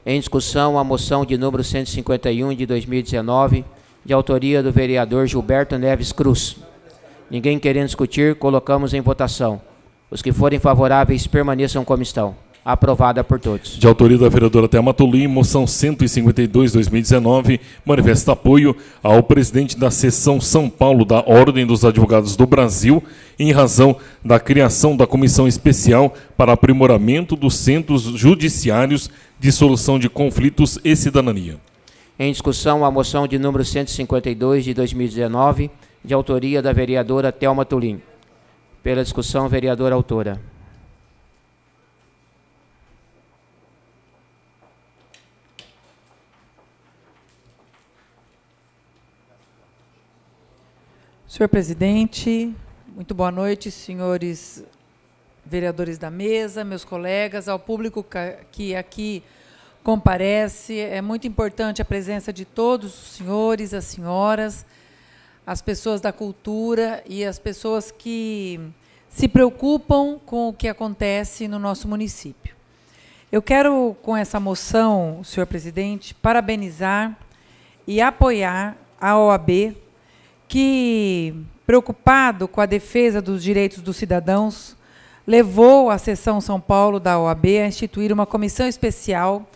Em discussão, a moção de número 151 de 2019, de autoria do vereador Gilberto Neves Cruz. Ninguém querendo discutir, colocamos em votação. Os que forem favoráveis permaneçam como estão. Aprovada por todos. De autoria da vereadora Thelma Tulim, moção 152/2019, manifesta apoio ao presidente da seção São Paulo da Ordem dos Advogados do Brasil, em razão da criação da Comissão Especial para Aprimoramento dos Centros Judiciários de Solução de Conflitos e Cidadania. Em discussão, a moção de número 152 de 2019, de autoria da vereadora Thelma Tulim. Pela discussão, vereadora autora. Senhor presidente, muito boa noite, senhores vereadores da mesa, meus colegas, ao público que aqui comparece. É muito importante a presença de todos os senhores, as senhoras, as pessoas da cultura e as pessoas que se preocupam com o que acontece no nosso município. Eu quero, com essa moção, senhor presidente, parabenizar e apoiar a OAB, que, preocupado com a defesa dos direitos dos cidadãos, levou a seção São Paulo da OAB a instituir uma comissão especial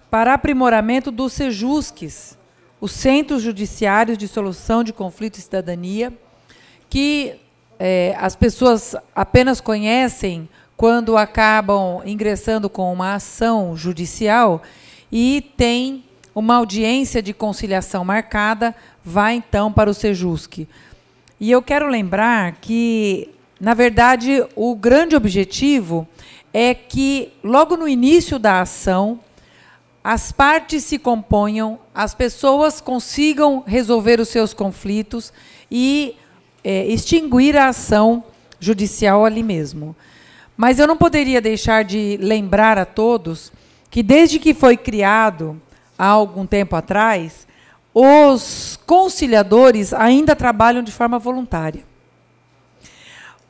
para aprimoramento dos SEJUSCs, os Centros Judiciários de Solução de Conflito e Cidadania, que as pessoas apenas conhecem quando acabam ingressando com uma ação judicial e tem uma audiência de conciliação marcada, vai então para o SEJUSC. E eu quero lembrar que, na verdade, o grande objetivo é que, logo no início da ação, as partes se componham, as pessoas consigam resolver os seus conflitos e extinguir a ação judicial ali mesmo. Mas eu não poderia deixar de lembrar a todos que, desde que foi criado, há algum tempo atrás, os conciliadores ainda trabalham de forma voluntária.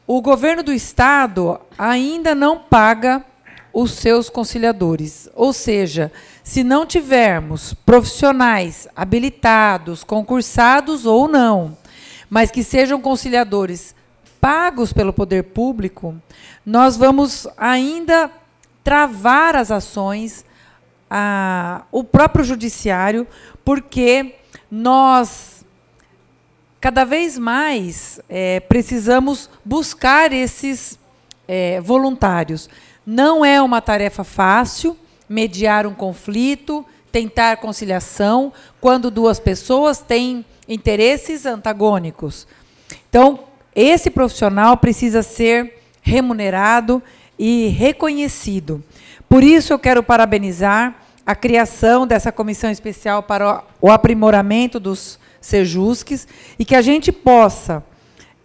O governo do Estado ainda não paga os seus conciliadores. Ou seja, se não tivermos profissionais habilitados, concursados ou não, mas que sejam conciliadores pagos pelo poder público, nós vamos ainda travar as ações, o próprio judiciário, porque nós, cada vez mais, precisamos buscar esses voluntários. Não é uma tarefa fácil mediar um conflito, tentar conciliação quando duas pessoas têm interesses antagônicos. Então, esse profissional precisa ser remunerado e reconhecido. Por isso, eu quero parabenizar a criação dessa comissão especial para o aprimoramento dos Sejusques e que a gente possa,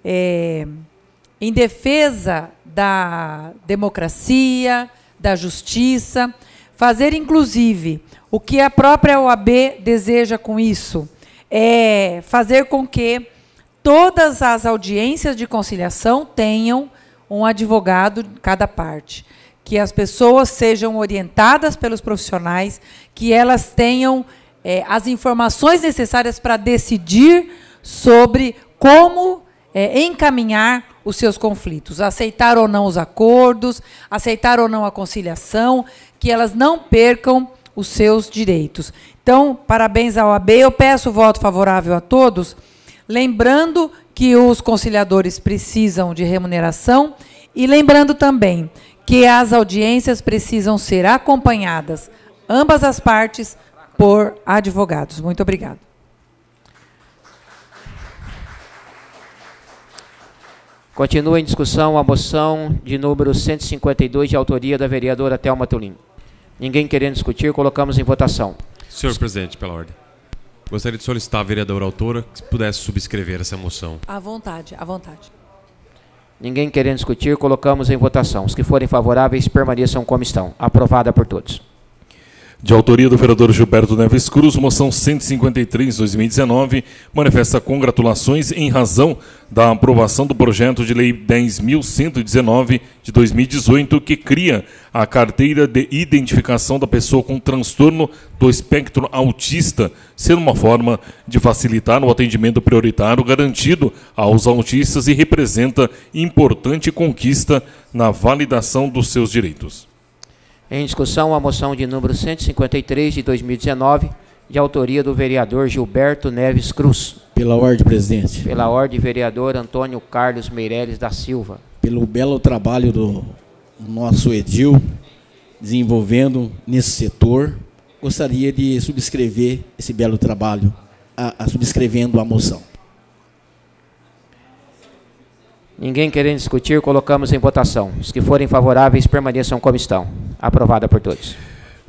em defesa da democracia, da justiça, fazer, inclusive, o que a própria OAB deseja com isso, é fazer com que todas as audiências de conciliação tenham um advogado de cada parte, que as pessoas sejam orientadas pelos profissionais, que elas tenham as informações necessárias para decidir sobre como encaminhar os seus conflitos, aceitar ou não os acordos, aceitar ou não a conciliação, que elas não percam os seus direitos. Então, parabéns à OAB, eu peço voto favorável a todos, lembrando que os conciliadores precisam de remuneração e lembrando também que as audiências precisam ser acompanhadas, ambas as partes, por advogados. Muito obrigada. Continua em discussão a moção de número 152, de autoria da vereadora Thelma Tulim. Ninguém querendo discutir, colocamos em votação. Senhor presidente, pela ordem. Gostaria de solicitar à vereadora autora que pudesse subscrever essa moção. À vontade, à vontade. Ninguém querendo discutir, colocamos em votação. Os que forem favoráveis permaneçam como estão. Aprovada por todos. De autoria do vereador Gilberto Neves Cruz, moção 153/2019, manifesta congratulações em razão da aprovação do projeto de lei 10.119 de 2018, que cria a carteira de identificação da pessoa com transtorno do espectro autista, sendo uma forma de facilitar o atendimento prioritário garantido aos autistas e representa importante conquista na validação dos seus direitos. Em discussão, a moção de número 153, de 2019, de autoria do vereador Gilberto Neves Cruz. Pela ordem, presidente. Pela ordem, vereador Antônio Carlos Meireles da Silva. Pelo belo trabalho do nosso edil, desenvolvendo nesse setor, gostaria de subscrever esse belo trabalho, subscrevendo a moção. Ninguém querendo discutir, colocamos em votação. Os que forem favoráveis permaneçam como estão. Aprovada por todos.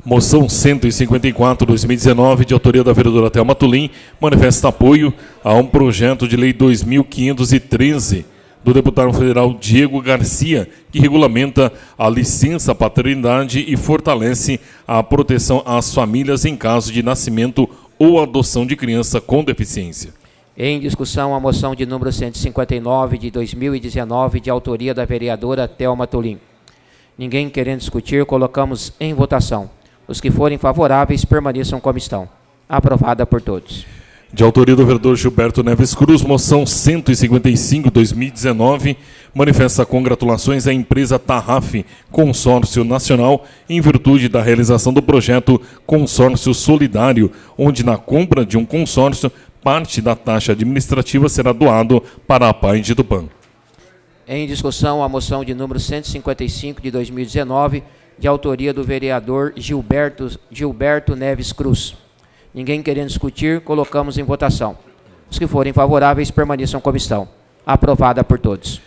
Moção 154/2019, de autoria da vereadora Thelma Tulim, manifesta apoio a um projeto de lei 2513 do deputado federal Diego Garcia, que regulamenta a licença paternidade e fortalece a proteção às famílias em caso de nascimento ou adoção de criança com deficiência. Em discussão, a moção de número 159, de 2019, de autoria da vereadora Thelma Tulim. Ninguém querendo discutir, colocamos em votação. Os que forem favoráveis permaneçam como estão. Aprovada por todos. De autoria do vereador Gilberto Neves Cruz, moção 155/2019, manifesta congratulações à empresa Tarraf Consórcio Nacional em virtude da realização do projeto Consórcio Solidário, onde na compra de um consórcio, parte da taxa administrativa será doado para a PAI de Tupã. Em discussão, a moção de número 155, de 2019, de autoria do vereador Gilberto Neves Cruz. Ninguém querendo discutir, colocamos em votação. Os que forem favoráveis permaneçam como estão. Aprovada por todos.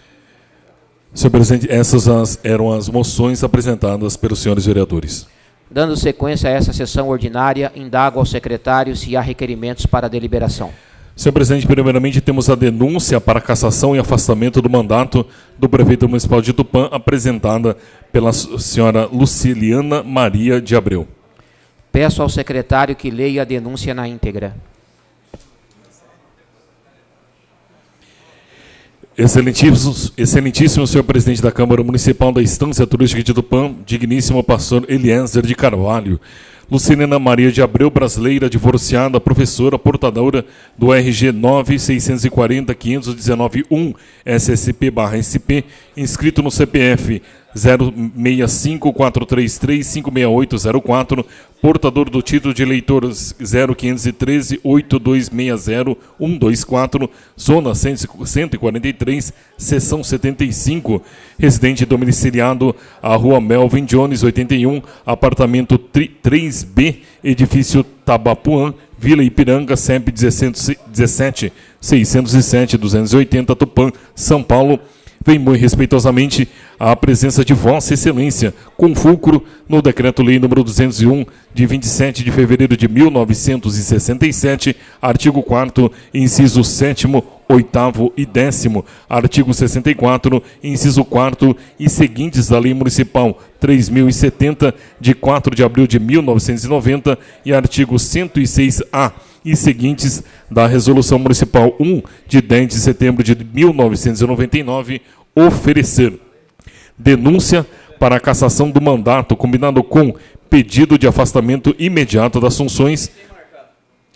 Senhor presidente, essas eram as moções apresentadas pelos senhores vereadores. Dando sequência a essa sessão ordinária, indago ao secretário se há requerimentos para deliberação. Senhor presidente, primeiramente temos a denúncia para cassação e afastamento do mandato do prefeito municipal de Tupã, apresentada pela senhora Luciliana Maria de Abreu. Peço ao secretário que leia a denúncia na íntegra. Excelentíssimo senhor presidente da Câmara Municipal da Estância Turística de Tupã, digníssimo pastor Eliezer de Carvalho, Lucilena Maria de Abreu, brasileira, divorciada, professora, portadora do RG 9640519-1 SSP/SP, inscrito no CPF 065-433-56804, portador do título de eleitor 0513-8260-124, zona 143, seção 75, residente domiciliado à rua Melvin Jones, 81, apartamento 3 2B, edifício Tabapuã, Vila Ipiranga, CEP 17 607 280, Tupã, São Paulo. Vem muito respeitosamente a presença de Vossa Excelência, com fulcro no Decreto-Lei nº 201, de 27 de fevereiro de 1967, artigo 4º, inciso 7º, 8º e 10º, artigo 64, inciso 4º e seguintes da Lei Municipal 3.070, de 4 de abril de 1990, e artigo 106-A e seguintes da Resolução Municipal 1, de 10 de setembro de 1999, oferecer denúncia para a cassação do mandato, combinado com pedido de afastamento imediato das funções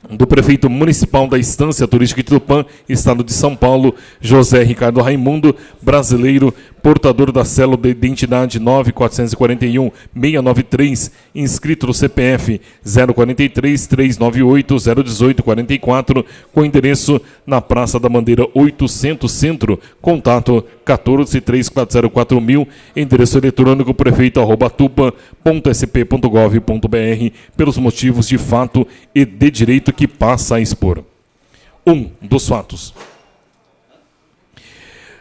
do prefeito municipal da Estância Turística de Tupã, Estado de São Paulo, José Ricardo Raimundo, brasileiro, portador da célula de identidade 9.441.693, inscrito no CPF 043-398-018-44, com endereço na Praça da Bandeira 800 Centro, contato 143404.000, endereço eletrônico prefeito@tupa.sp.gov.br, pelos motivos de fato e de direito que passa a expor. Dos fatos.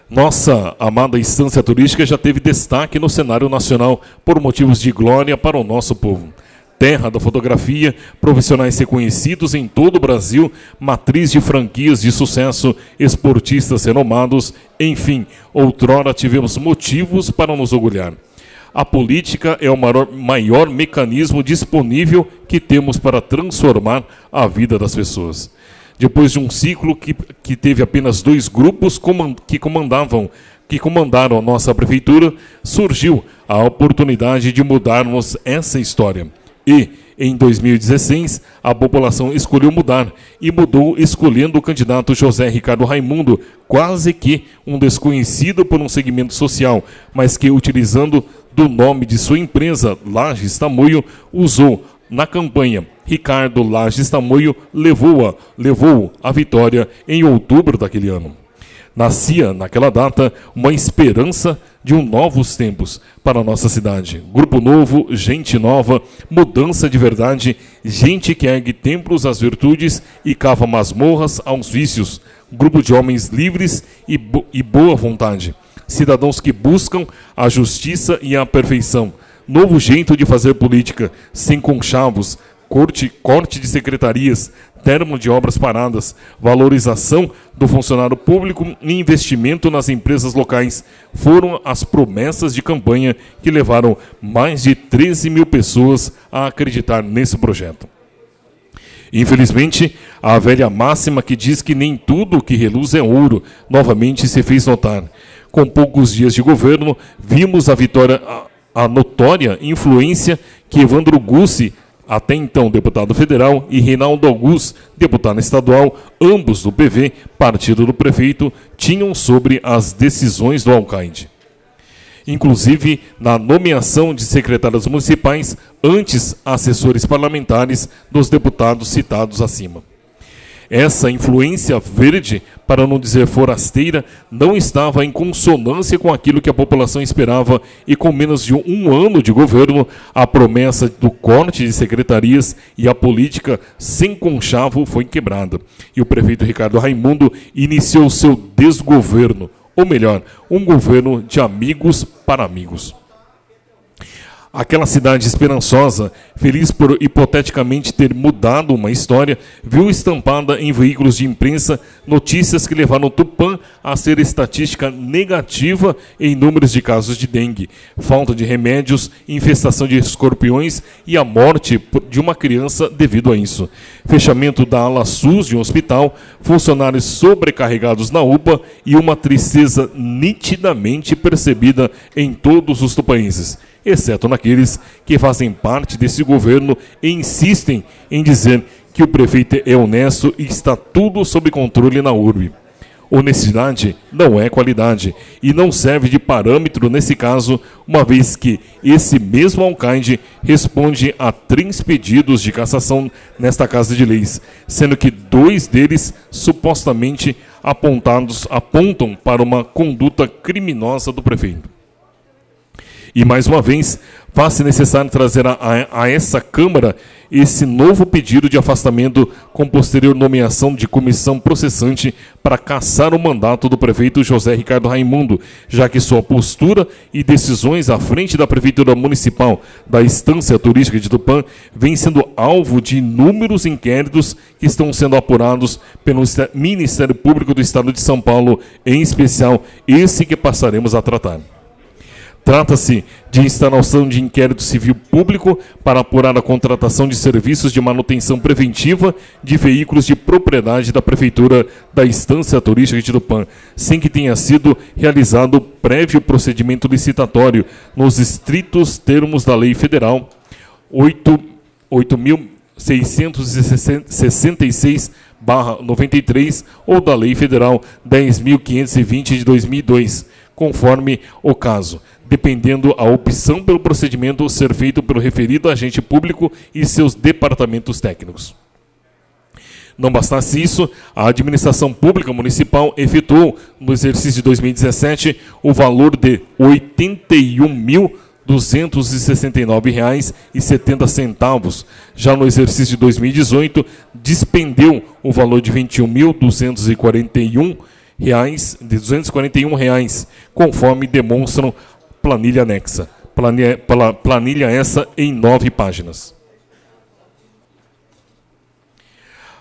Nossa amada Estância Turística já teve destaque no cenário nacional por motivos de glória para o nosso povo. Terra da fotografia, profissionais reconhecidos em todo o Brasil, matriz de franquias de sucesso, esportistas renomados, enfim, outrora tivemos motivos para nos orgulhar. A política é o maior mecanismo disponível que temos para transformar a vida das pessoas. Depois de um ciclo que teve apenas 2 grupos que comandaram a nossa prefeitura, surgiu a oportunidade de mudarmos essa história. E, em 2016, a população escolheu mudar e mudou escolhendo o candidato José Ricardo Raimundo, quase que um desconhecido por um segmento social, mas que, utilizando do nome de sua empresa, Lages Tamoio, usou na campanha Ricardo Lages Tamoio, levou a vitória em outubro daquele ano. Nascia, naquela data, uma esperança de novos tempos para a nossa cidade. Grupo novo, gente nova, mudança de verdade, gente que ergue templos às virtudes e cava masmorras aos vícios. Grupo de homens livres e boa vontade. Cidadãos que buscam a justiça e a perfeição. Novo jeito de fazer política, sem conchavos, corte de secretarias, termo de obras paradas, valorização do funcionário público e investimento nas empresas locais foram as promessas de campanha que levaram mais de 13 mil pessoas a acreditar nesse projeto. Infelizmente, a velha máxima que diz que nem tudo que reluz é ouro, novamente se fez notar. Com poucos dias de governo, vimos a notória influência que Evandro Gussi, até então deputado federal, e Reinaldo Augusto, deputado estadual, ambos do PV, partido do prefeito, tinham sobre as decisões do alcaide. Inclusive na nomeação de secretários municipais, antes assessores parlamentares dos deputados citados acima. Essa influência verde, para não dizer forasteira, não estava em consonância com aquilo que a população esperava, e com menos de um ano de governo, a promessa do corte de secretarias e a política sem conchavo foi quebrada. E o prefeito Ricardo Raimundo iniciou seu desgoverno, ou melhor, um governo de amigos para amigos. Aquela cidade esperançosa, feliz por hipoteticamente ter mudado uma história, viu estampada em veículos de imprensa notícias que levaram Tupã a ser estatística negativa em números de casos de dengue, falta de remédios, infestação de escorpiões e a morte de uma criança devido a isso. Fechamento da ala SUS de um hospital, funcionários sobrecarregados na UPA e uma tristeza nitidamente percebida em todos os tupaenses, exceto naqueles que fazem parte desse governo e insistem em dizer que o prefeito é honesto e está tudo sob controle na urbe. Honestidade não é qualidade e não serve de parâmetro nesse caso, uma vez que esse mesmo alcaide responde a 3 pedidos de cassação nesta Casa de Leis, sendo que 2 deles supostamente apontam para uma conduta criminosa do prefeito. E, mais uma vez, faz-se necessário trazer a essa Câmara esse novo pedido de afastamento com posterior nomeação de comissão processante para cassar o mandato do prefeito José Ricardo Raimundo, já que sua postura e decisões à frente da Prefeitura Municipal da Estância Turística de Tupã vem sendo alvo de inúmeros inquéritos que estão sendo apurados pelo Ministério Público do Estado de São Paulo, em especial esse que passaremos a tratar. Trata-se de instalação de inquérito civil público para apurar a contratação de serviços de manutenção preventiva de veículos de propriedade da Prefeitura da Estância Turística de Tupã, sem que tenha sido realizado prévio procedimento licitatório nos estritos termos da Lei Federal 8.666/93 ou da Lei Federal 10.520 de 2002, conforme o caso, dependendo a opção pelo procedimento ser feito pelo referido agente público e seus departamentos técnicos. Não bastasse isso, a administração pública municipal efetuou, no exercício de 2017, o valor de R$ 81.269,70. Já no exercício de 2018, despendeu o valor de R$ 21.241, conforme demonstram planilha anexa. Planilha essa em 9 páginas.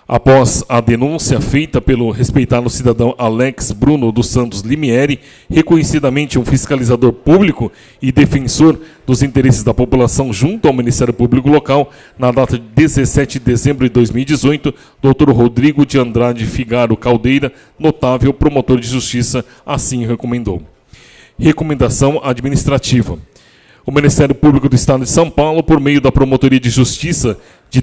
Após a denúncia feita pelo respeitado cidadão Alex Bruno dos Santos Limieri, reconhecidamente um fiscalizador público e defensor dos interesses da população junto ao Ministério Público Local, na data de 17 de dezembro de 2018, Dr. Rodrigo de Andrade Figaro Caldeira, notável promotor de justiça, assim recomendou. Recomendação administrativa. O Ministério Público do Estado de São Paulo, por meio da Promotoria de Justiça de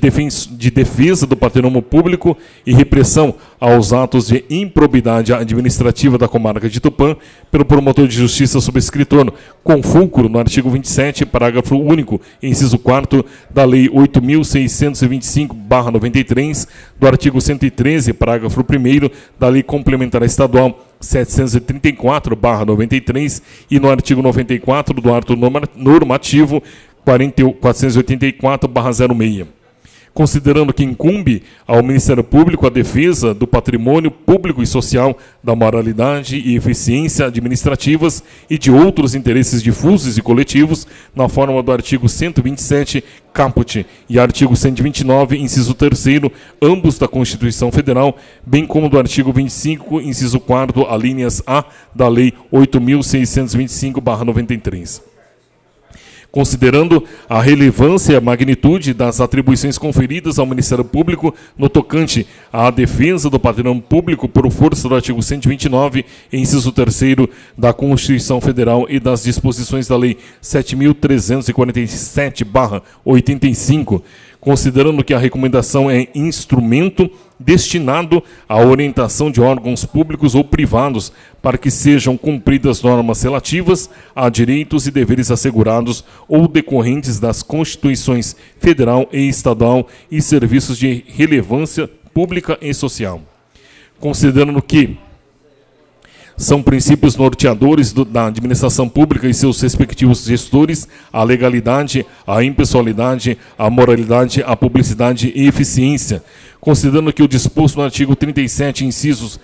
Defesa do Patrimônio Público e Repressão aos atos de improbidade administrativa da comarca de Tupã, pelo promotor de justiça subscritor, com fulcro no artigo 27, parágrafo único, inciso 4 da Lei 8.625/93, do artigo 113, parágrafo 1º da Lei Complementar Estadual 734/93 e no artigo 94 do ato normativo 484/06. Considerando que incumbe ao Ministério Público a defesa do patrimônio público e social, da moralidade e eficiência administrativas e de outros interesses difusos e coletivos, na forma do artigo 127, caput, e artigo 129, inciso 3º, ambos da Constituição Federal, bem como do artigo 25, inciso 4º, alíneas A, da Lei 8.625/93. Considerando a relevância e a magnitude das atribuições conferidas ao Ministério Público no tocante à defesa do patrimônio público por força do artigo 129, inciso 3º da Constituição Federal e das disposições da Lei 7.347/85, considerando que a recomendação é instrumento destinado à orientação de órgãos públicos ou privados para que sejam cumpridas normas relativas a direitos e deveres assegurados ou decorrentes das Constituições Federal e Estadual e serviços de relevância pública e social. Considerando que são princípios norteadores da administração pública e seus respectivos gestores a legalidade, a impessoalidade, a moralidade, a publicidade e eficiência, considerando que o disposto no artigo 37, incisos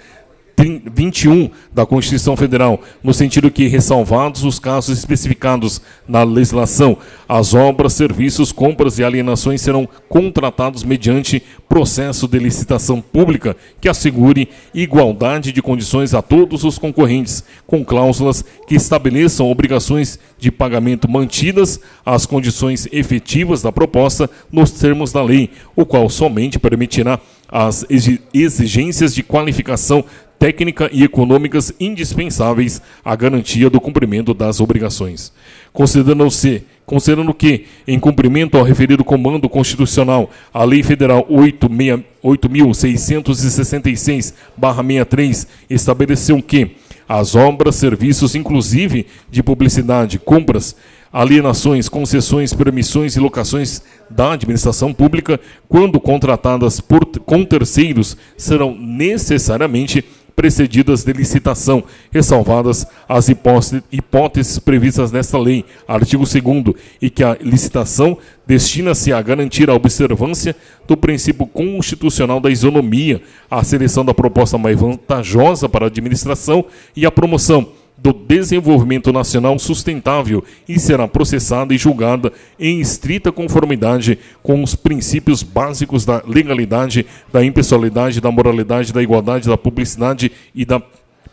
21 da Constituição Federal, no sentido que, ressalvados os casos especificados na legislação, as obras, serviços, compras e alienações serão contratados mediante processo de licitação pública que assegure igualdade de condições a todos os concorrentes, com cláusulas que estabeleçam obrigações de pagamento mantidas às condições efetivas da proposta nos termos da lei, o qual somente permitirá as exigências de qualificação técnica e econômicas indispensáveis à garantia do cumprimento das obrigações. Considerando que, em cumprimento ao referido comando constitucional, a Lei Federal 8.666/63 estabeleceu que as obras, serviços, inclusive de publicidade, compras, alienações, concessões, permissões e locações da administração pública, quando contratadas com terceiros, serão necessariamente precedidas de licitação, ressalvadas as hipóteses previstas nesta lei, artigo 2º, e que a licitação destina-se a garantir a observância do princípio constitucional da isonomia, a seleção da proposta mais vantajosa para a administração e a promoção do desenvolvimento nacional sustentável, e será processada e julgada em estrita conformidade com os princípios básicos da legalidade, da impessoalidade, da moralidade, da igualdade, da publicidade e da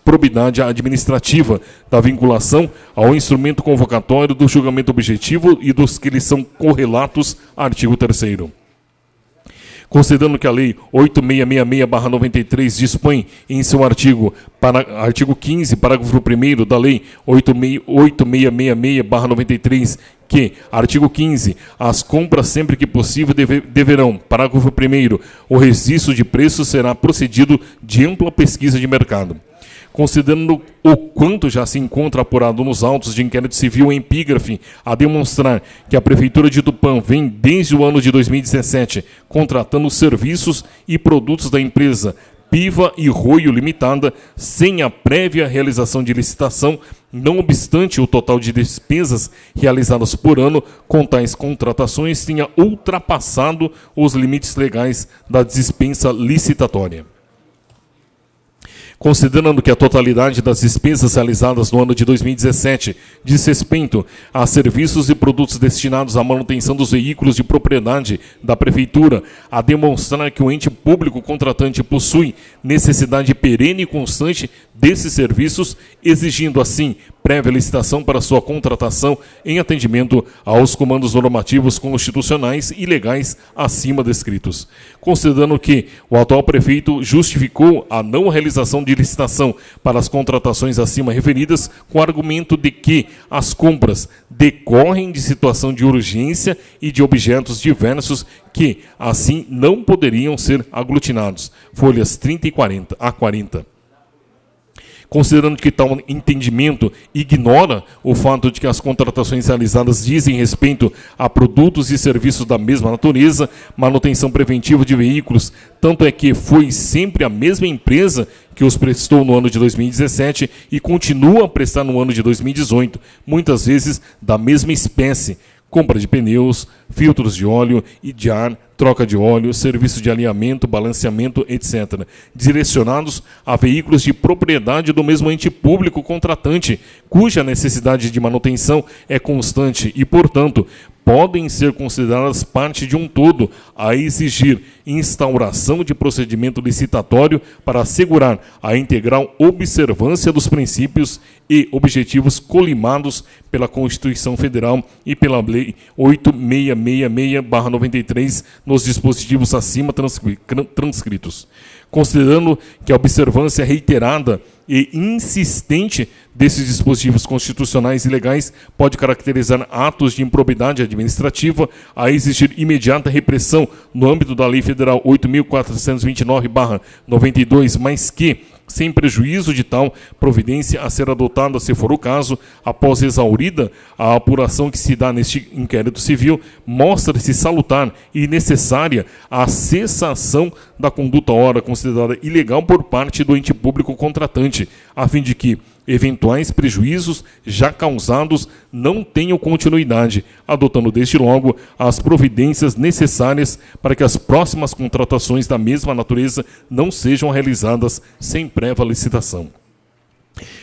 probidade administrativa, da vinculação ao instrumento convocatório, do julgamento objetivo e dos que lhes são correlatos, artigo 3º. Considerando que a Lei 8666/93 dispõe em seu artigo 15, parágrafo 1º da Lei 8666/93, que, artigo 15, as compras sempre que possível deverão, parágrafo 1º, o registro de preços será procedido de ampla pesquisa de mercado. Considerando o quanto já se encontra apurado nos autos de inquérito civil em epígrafe a demonstrar que a Prefeitura de Tupã vem, desde o ano de 2017, contratando serviços e produtos da empresa Piva e Roio Limitada, sem a prévia realização de licitação, não obstante o total de despesas realizadas por ano com tais contratações tenha ultrapassado os limites legais da dispensa licitatória. Considerando que a totalidade das despesas realizadas no ano de 2017 diz respeito a serviços e produtos destinados à manutenção dos veículos de propriedade da Prefeitura, a demonstrar que o ente público contratante possui necessidade perene e constante desses serviços, exigindo assim prévia licitação para sua contratação em atendimento aos comandos normativos constitucionais e legais acima descritos. Considerando que o atual prefeito justificou a não realização de licitação para as contratações acima referidas com o argumento de que as compras decorrem de situação de urgência e de objetos diversos que, assim, não poderiam ser aglutinados. Folhas 30 e 40. Considerando que tal entendimento ignora o fato de que as contratações realizadas dizem respeito a produtos e serviços da mesma natureza, manutenção preventiva de veículos, tanto é que foi sempre a mesma empresa que os prestou no ano de 2017 e continua a prestar no ano de 2018, muitas vezes da mesma espécie: compra de pneus, filtros de óleo e de ar, troca de óleo, serviço de alinhamento, balanceamento, etc., direcionados a veículos de propriedade do mesmo ente público contratante, cuja necessidade de manutenção é constante e, portanto, podem ser consideradas parte de um todo a exigir instauração de procedimento licitatório para assegurar a integral observância dos princípios e objetivos colimados pela Constituição Federal e pela Lei 8666/93 nos dispositivos acima transcritos. Considerando que a observância reiterada e insistente desses dispositivos constitucionais e legais pode caracterizar atos de improbidade administrativa, a exigir imediata repressão no âmbito da Lei Federal 8.429/92, mas que, sem prejuízo de tal providência a ser adotada, se for o caso, após exaurida a apuração que se dá neste inquérito civil, mostra-se salutar e necessária a cessação da conduta ora considerada ilegal por parte do ente público contratante, a fim de que eventuais prejuízos já causados não tenham continuidade, adotando desde logo as providências necessárias para que as próximas contratações da mesma natureza não sejam realizadas sem prévia licitação.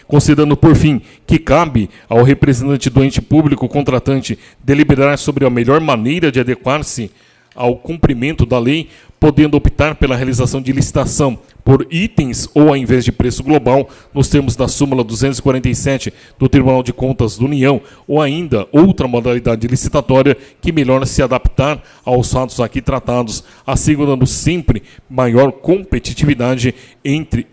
Considerando, por fim, que cabe ao representante do ente público contratante deliberar sobre a melhor maneira de adequar-se ao cumprimento da lei, podendo optar pela realização de licitação por itens ou ao invés de preço global, nos termos da súmula 247 do Tribunal de Contas da União, ou ainda outra modalidade licitatória que melhor se adaptar aos fatos aqui tratados, assegurando sempre maior competitividade entre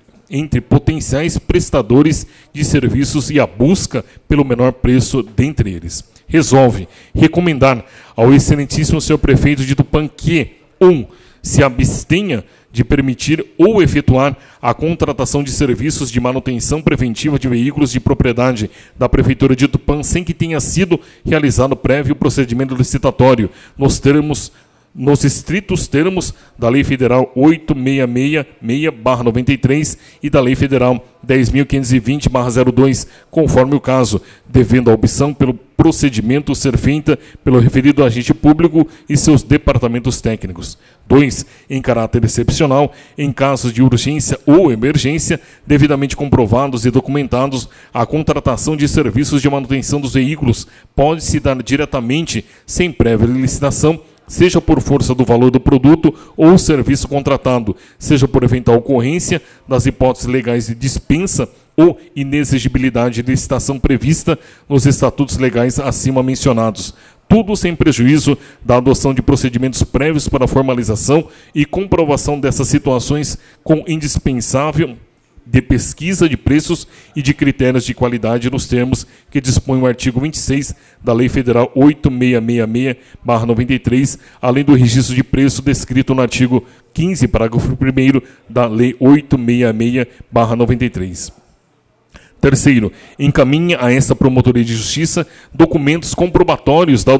potenciais prestadores de serviços e a busca pelo menor preço dentre eles. Resolve recomendar ao excelentíssimo senhor prefeito de Tupã que 1. Se abstenha de permitir ou efetuar a contratação de serviços de manutenção preventiva de veículos de propriedade da Prefeitura de Tupã sem que tenha sido realizado prévio procedimento licitatório, nos termos nos estritos termos da Lei Federal 8666/93 e da Lei Federal 10.520/02, conforme o caso, devendo a opção pelo procedimento ser feita pelo referido agente público e seus departamentos técnicos. 2. Em caráter excepcional, em casos de urgência ou emergência, devidamente comprovados e documentados, a contratação de serviços de manutenção dos veículos pode-se dar diretamente, sem prévia licitação, seja por força do valor do produto ou serviço contratado, seja por eventual ocorrência das hipóteses legais de dispensa ou inexigibilidade de licitação prevista nos estatutos legais acima mencionados. Tudo sem prejuízo da adoção de procedimentos prévios para a formalização e comprovação dessas situações com indispensável de pesquisa de preços e de critérios de qualidade nos termos que dispõe o artigo 26 da Lei Federal 8666/93, além do registro de preço descrito no artigo 15, parágrafo 1º da Lei 8666/93. Terceiro, encaminha a esta Promotoria de Justiça documentos comprobatórios da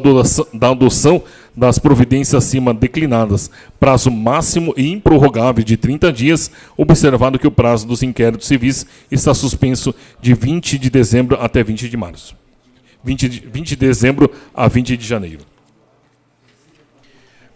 adoção das providências acima declinadas, prazo máximo e improrrogável de 30 dias, observado que o prazo dos inquéritos civis está suspenso de 20 de dezembro até 20 de março. 20 de dezembro a 20 de janeiro.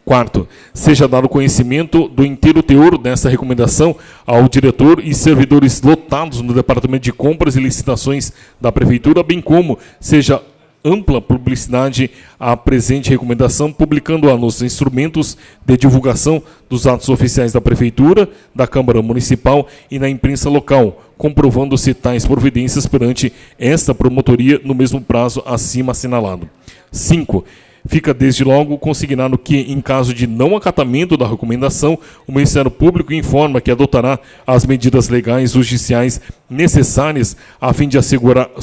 Quarto, seja dado conhecimento do inteiro teor dessa recomendação ao diretor e servidores lotados no Departamento de Compras e Licitações da Prefeitura, bem como seja ampla publicidade à presente recomendação, publicando-a nos instrumentos de divulgação dos atos oficiais da Prefeitura, da Câmara Municipal e na imprensa local, comprovando-se tais providências perante esta promotoria no mesmo prazo acima assinalado. 5. Fica desde logo consignado que, em caso de não acatamento da recomendação, o Ministério Público informa que adotará as medidas legais e judiciais necessárias a fim de assegurar a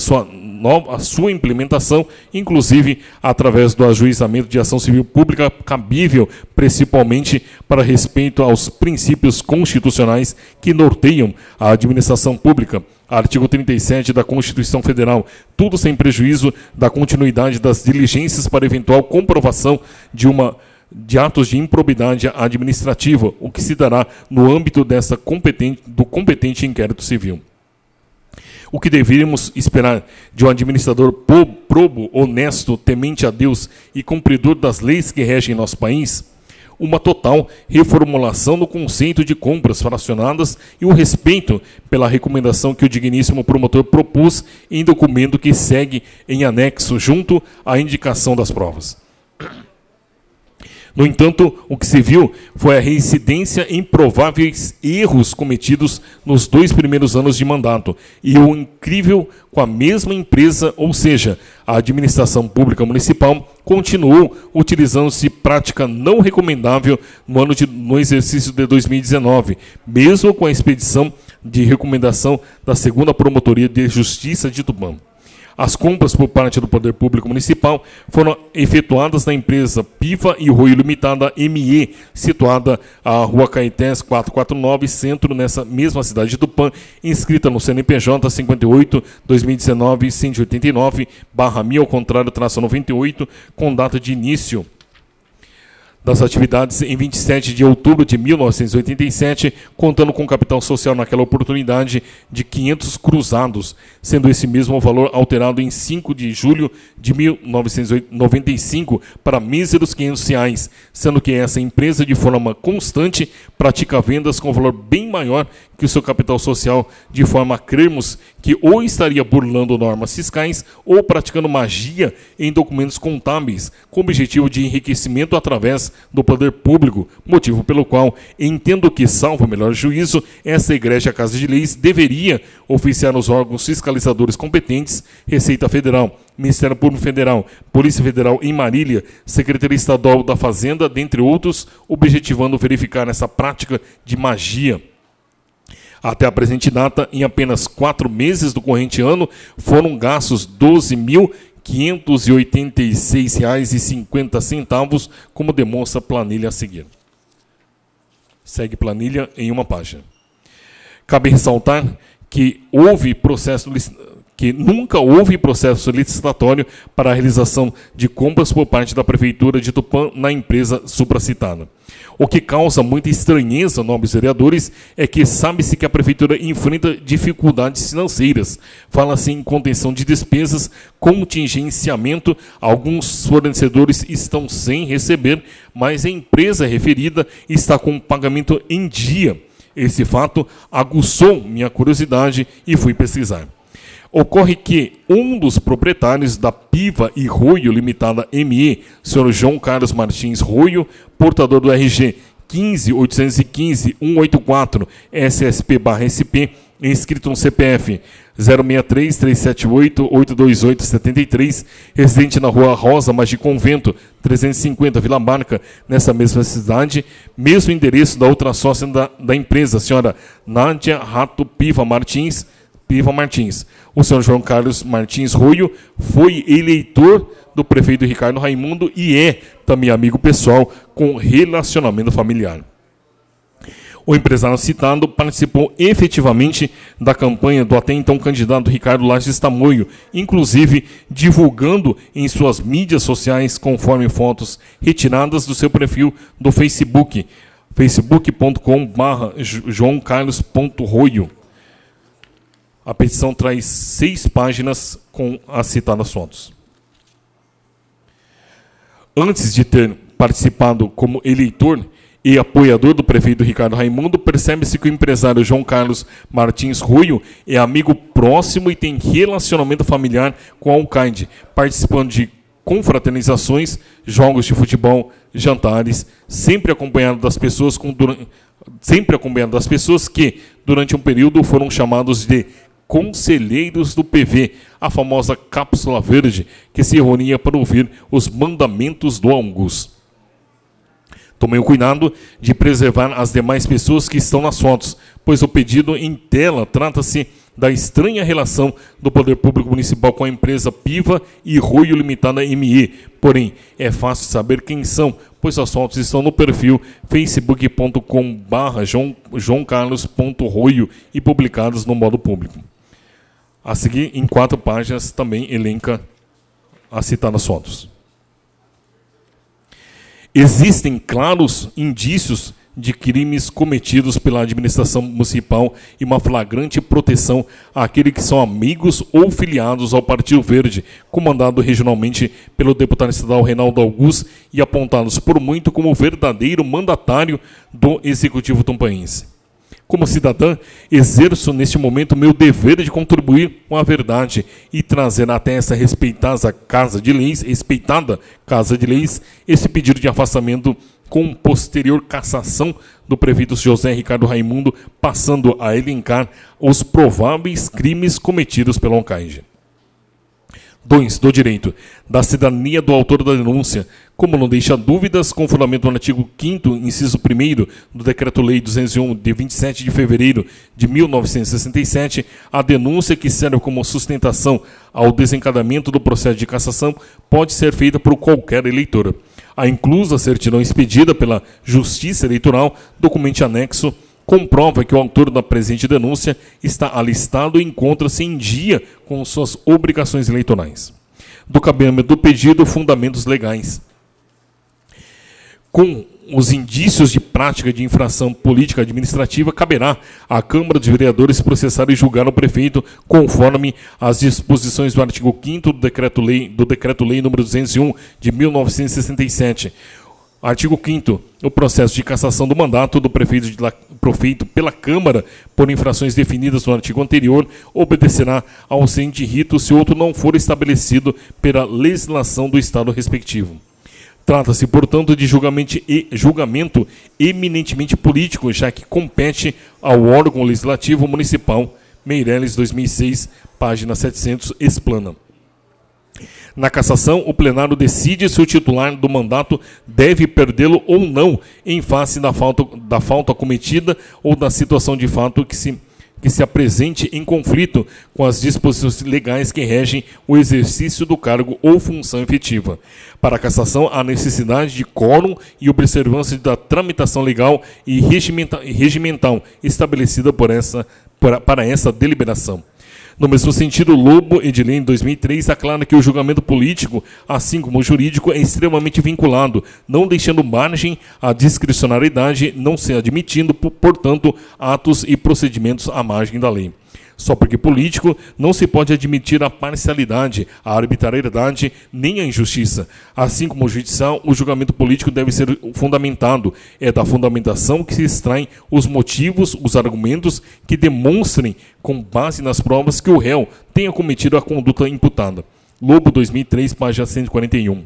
sua implementação, inclusive através do ajuizamento de ação civil pública cabível, principalmente para respeito aos princípios constitucionais que norteiam a administração pública. Artigo 37 da Constituição Federal, tudo sem prejuízo da continuidade das diligências para eventual comprovação de atos de improbidade administrativa, o que se dará no âmbito do competente inquérito civil. O que deveríamos esperar de um administrador probo, honesto, temente a Deus e cumpridor das leis que regem nosso país? Uma total reformulação do conceito de compras fracionadas e o respeito pela recomendação que o digníssimo promotor propôs em documento que segue em anexo junto à indicação das provas. No entanto, o que se viu foi a reincidência em prováveis erros cometidos nos 2 primeiros anos de mandato e o incrível com a mesma empresa, ou seja, a administração pública municipal, continuou utilizando-se prática não recomendável no exercício de 2019, mesmo com a expedição de recomendação da 2ª Promotoria de Justiça de Tupã. As compras por parte do Poder Público Municipal foram efetuadas na empresa Piva e Roio Limitada ME, situada à Rua Caetés 449, centro, nessa mesma cidade de Tupã, inscrita no CNPJ 58-2019-189/1000, ao contrário, -98, com data de início das atividades em 27 de outubro de 1987, contando com capital social naquela oportunidade de 500 cruzados, sendo esse mesmo valor alterado em 5 de julho de 1995 para míseros R$500, sendo que essa empresa, de forma constante, pratica vendas com valor bem maior que o seu capital social, de forma a crermos que ou estaria burlando normas fiscais ou praticando magia em documentos contábeis, com objetivo de enriquecimento através do poder público, motivo pelo qual entendo que, salvo melhor juízo, essa Igreja Casa de Leis deveria oficiar os órgãos fiscalizadores competentes, Receita Federal, Ministério Público Federal, Polícia Federal em Marília, Secretaria Estadual da Fazenda, dentre outros, objetivando verificar essa prática de magia. Até a presente data, em apenas 4 meses do corrente ano, foram gastos R$12.586,50, como demonstra a planilha a seguir. Segue planilha em uma página. Cabe ressaltar que houve processo que nunca houve processo licitatório para a realização de compras por parte da Prefeitura de Tupã na empresa supracitada. O que causa muita estranheza, nobres vereadores, é que sabe-se que a Prefeitura enfrenta dificuldades financeiras. Fala-se em contenção de despesas, contingenciamento, alguns fornecedores estão sem receber, mas a empresa referida está com o pagamento em dia. Esse fato aguçou minha curiosidade e fui pesquisar. Ocorre que um dos proprietários da Piva e Roio Limitada ME, senhor João Carlos Martins Roio, portador do RG 15.815.184 SSP/SP, inscrito no CPF 063-378-828-73, residente na Rua Rosa Magi Convento, 350, Vila Barca, nessa mesma cidade, mesmo endereço da outra sócia da empresa, a senhora Nádia Rato Piva Martins. O senhor João Carlos Martins Roio foi eleitor do prefeito Ricardo Raimundo e é também amigo pessoal com relacionamento familiar. O empresário citado participou efetivamente da campanha do até então candidato Ricardo Lages Tamoio, inclusive divulgando em suas mídias sociais conforme fotos retiradas do seu perfil do Facebook, facebook.com/joaocarlos.roio. A petição traz 6 páginas com as citadas fotos. Antes de ter participado como eleitor e apoiador do prefeito Ricardo Raimundo, percebe-se que o empresário João Carlos Martins Roio é amigo próximo e tem relacionamento familiar com a Alcaide, participando de confraternizações, jogos de futebol, jantares, sempre acompanhado das pessoas que, durante um período, foram chamados de conselheiros do PV, a famosa cápsula verde, que se reunia para ouvir os mandamentos do Angus. Tomei o cuidado de preservar as demais pessoas que estão nas fotos, pois o pedido em tela trata-se da estranha relação do Poder Público Municipal com a empresa Piva e Roio Limitada ME. Porém, é fácil saber quem são, pois as fotos estão no perfil facebook.com/joaocarlos.roio e publicadas no modo público. A seguir, em 4 páginas, também elenca as citadas fotos. Existem claros indícios de crimes cometidos pela administração municipal e uma flagrante proteção àqueles que são amigos ou filiados ao Partido Verde, comandado regionalmente pelo deputado estadual Reinaldo Augusto e apontados por muito como o verdadeiro mandatário do Executivo tumpaense. Como cidadã, exerço neste momento o meu dever de contribuir com a verdade e trazer até essa respeitada Casa de Leis, esse pedido de afastamento com posterior cassação do prefeito José Ricardo Raimundo, passando a elencar os prováveis crimes cometidos pela Alcaide. 2. Do direito da cidadania do autor da denúncia, como não deixa dúvidas, com fundamento no artigo 5º, inciso 1º do Decreto-Lei 201, de 27 de fevereiro de 1967, a denúncia que serve como sustentação ao desencadeamento do processo de cassação pode ser feita por qualquer eleitor. A inclusa certidão expedida pela Justiça Eleitoral, documento anexo, comprova que o autor da presente denúncia está alistado e encontra-se em dia com suas obrigações eleitorais. Do cabimento do pedido, fundamentos legais. Com os indícios de prática de infração política administrativa, caberá à Câmara dos Vereadores processar e julgar o prefeito conforme as disposições do artigo 5º do Decreto-Lei nº 201, de 1967. Artigo 5º. O processo de cassação do mandato do prefeito pela Câmara por infrações definidas no artigo anterior obedecerá ao seguinte rito se outro não for estabelecido pela legislação do Estado respectivo. Trata-se, portanto, de julgamento eminentemente político, já que compete ao órgão legislativo municipal. Meireles, 2006, página 700, explana. Na cassação, o plenário decide se o titular do mandato deve perdê-lo ou não, em face da falta cometida ou da situação de fato que se apresente em conflito com as disposições legais que regem o exercício do cargo ou função efetiva. Para a cassação, há necessidade de quórum e observância da tramitação legal e regimental estabelecida para essa deliberação. No mesmo sentido, Lobo Edilei, em 2003, aclara que o julgamento político, assim como o jurídico, é extremamente vinculado, não deixando margem à discricionariedade, não se admitindo, portanto, atos e procedimentos à margem da lei. Só porque político, não se pode admitir a parcialidade, a arbitrariedade, nem a injustiça. Assim como o judicial, o julgamento político deve ser fundamentado. É da fundamentação que se extraem os motivos, os argumentos que demonstrem, com base nas provas, que o réu tenha cometido a conduta imputada. Lobo, 2003, página 141.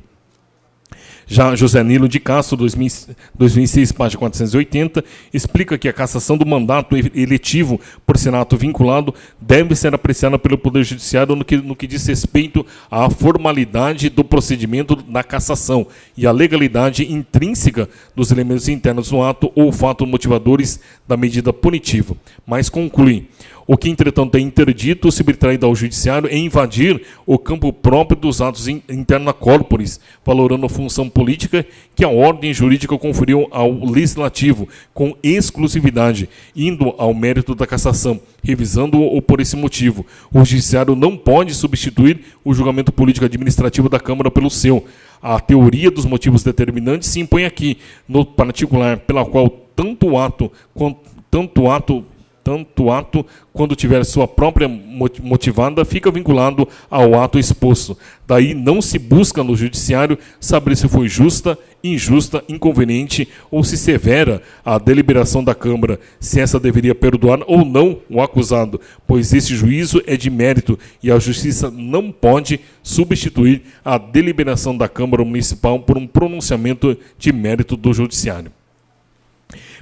Já José Nilo de Castro, 2006, página 480, explica que a cassação do mandato eletivo por senato vinculado deve ser apreciada pelo Poder Judiciário no que diz respeito à formalidade do procedimento da cassação e à legalidade intrínseca dos elementos internos do ato ou fatos motivadores da medida punitiva. Mas conclui: o que, entretanto, é interdito, subtraído ao judiciário, é invadir o campo próprio dos atos interna corporis, valorando a função política que a ordem jurídica conferiu ao legislativo, com exclusividade, indo ao mérito da cassação, revisando-o por esse motivo. O judiciário não pode substituir o julgamento político administrativo da Câmara pelo seu. A teoria dos motivos determinantes se impõe aqui, no particular, pela qual tanto ato, quando tiver sua própria motivada, fica vinculado ao ato exposto. Daí não se busca no judiciário saber se foi justa, injusta, inconveniente ou se severa a deliberação da Câmara, se essa deveria perdoar ou não o acusado, pois esse juízo é de mérito e a Justiça não pode substituir a deliberação da Câmara Municipal por um pronunciamento de mérito do judiciário.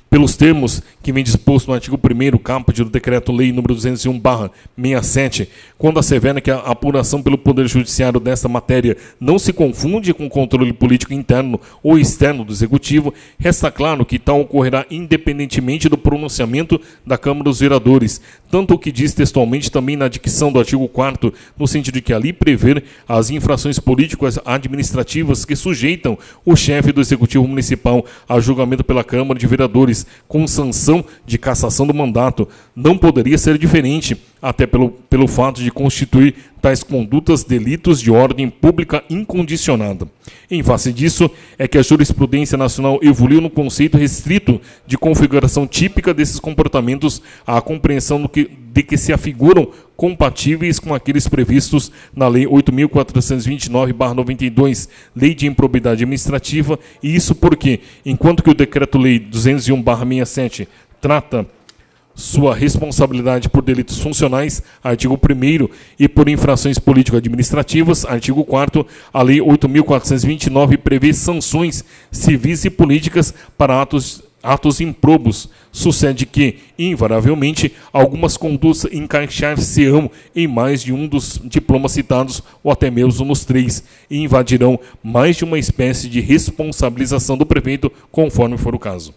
Pelos termos que vem disposto no artigo 1º, caput do Decreto-Lei nº 201/67, quando assevera que a apuração pelo Poder Judiciário desta matéria não se confunde com o controle político interno ou externo do Executivo, resta claro que tal ocorrerá independentemente do pronunciamento da Câmara dos Vereadores, tanto o que diz textualmente também na dicção do artigo 4º, no sentido de que ali prever as infrações políticas administrativas que sujeitam o chefe do Executivo Municipal a julgamento pela Câmara de Vereadores, com sanção de cassação do mandato, não poderia ser diferente, até pelo fato de constituir tais condutas delitos de ordem pública incondicionada. Em face disso, é que a jurisprudência nacional evoluiu no conceito restrito de configuração típica desses comportamentos à compreensão de que se afiguram compatíveis com aqueles previstos na Lei 8.429/92, Lei de Improbidade Administrativa, e isso porque, enquanto que o Decreto-Lei 201/67 trata sua responsabilidade por delitos funcionais, artigo 1º, e por infrações político-administrativas, artigo 4º, a Lei 8.429 prevê sanções civis e políticas para atos improbos. Sucede que, invariavelmente, algumas condutas encaixar-se-ão em mais de um dos diplomas citados, ou até mesmo nos 3, e invadirão mais de uma espécie de responsabilização do prefeito, conforme for o caso.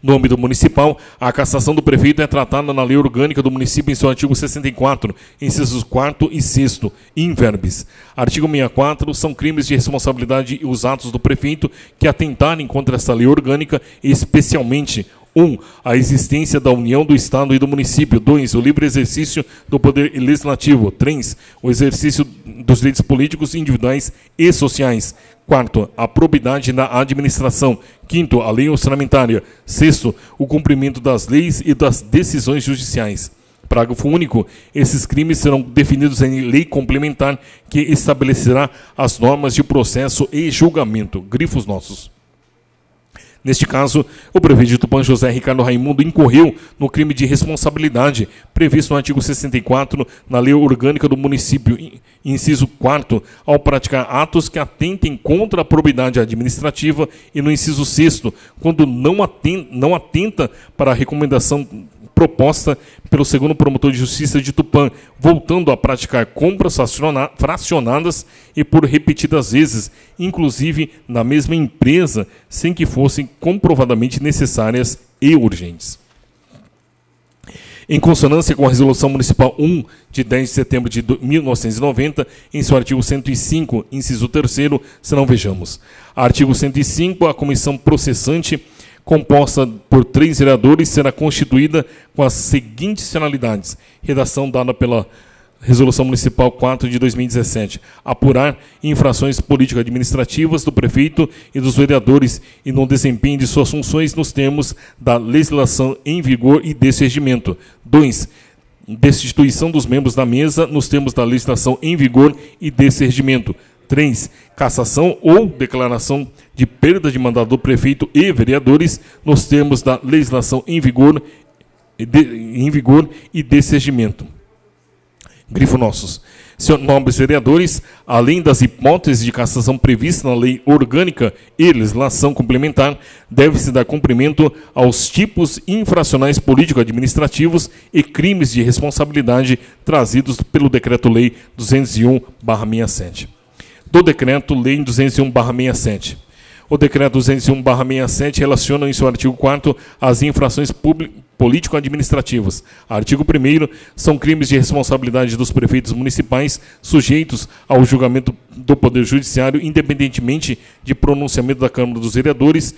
No âmbito municipal, a cassação do prefeito é tratada na Lei Orgânica do Município em seu artigo 64, incisos 4º e 6º, in verbis. Artigo 64, são crimes de responsabilidade os atos do prefeito que atentarem contra esta lei orgânica, especialmente: 1. A existência da união do Estado e do município. 2. O livre exercício do poder legislativo. 3. O exercício dos direitos políticos individuais e sociais. 4. A probidade na administração. 5. A lei orçamentária. 6. O cumprimento das leis e das decisões judiciais. Parágrafo único. Esses crimes serão definidos em lei complementar que estabelecerá as normas de processo e julgamento. Grifos nossos. Neste caso, o prefeito de Tupã, José Ricardo Raimundo, incorreu no crime de responsabilidade previsto no artigo 64 na Lei Orgânica do Município, inciso 4º, ao praticar atos que atentem contra a probidade administrativa, e no inciso 6º, quando não atenta para a recomendação proposta pelo segundo promotor de justiça de Tupã, voltando a praticar compras fracionadas e por repetidas vezes, inclusive na mesma empresa, sem que fossem comprovadamente necessárias e urgentes. Em consonância com a Resolução Municipal 1, de 10 de setembro de 1990, em seu artigo 105, inciso 3º, se não vejamos. Artigo 105, a comissão processante composta por 3 vereadores, será constituída com as seguintes finalidades. Redação dada pela Resolução Municipal 4 de 2017. Apurar infrações político-administrativas do prefeito e dos vereadores e no desempenho de suas funções nos termos da legislação em vigor e desse regimento. 2. Destituição dos membros da mesa nos termos da legislação em vigor e desse regimento. 3. Cassação ou declaração de perda de mandato do prefeito e vereadores nos termos da legislação em vigor e desse regimento. Grifo nossos. Senhores nobres vereadores, além das hipóteses de cassação previstas na lei orgânica e legislação complementar, deve-se dar cumprimento aos tipos infracionais político-administrativos e crimes de responsabilidade trazidos pelo Decreto-Lei 201/67. Do Decreto-Lei 201/67. O Decreto 201/67 relaciona em seu artigo 4º as infrações político-administrativas. Artigo 1º, são crimes de responsabilidade dos prefeitos municipais sujeitos ao julgamento do Poder Judiciário, independentemente de pronunciamento da Câmara dos Vereadores.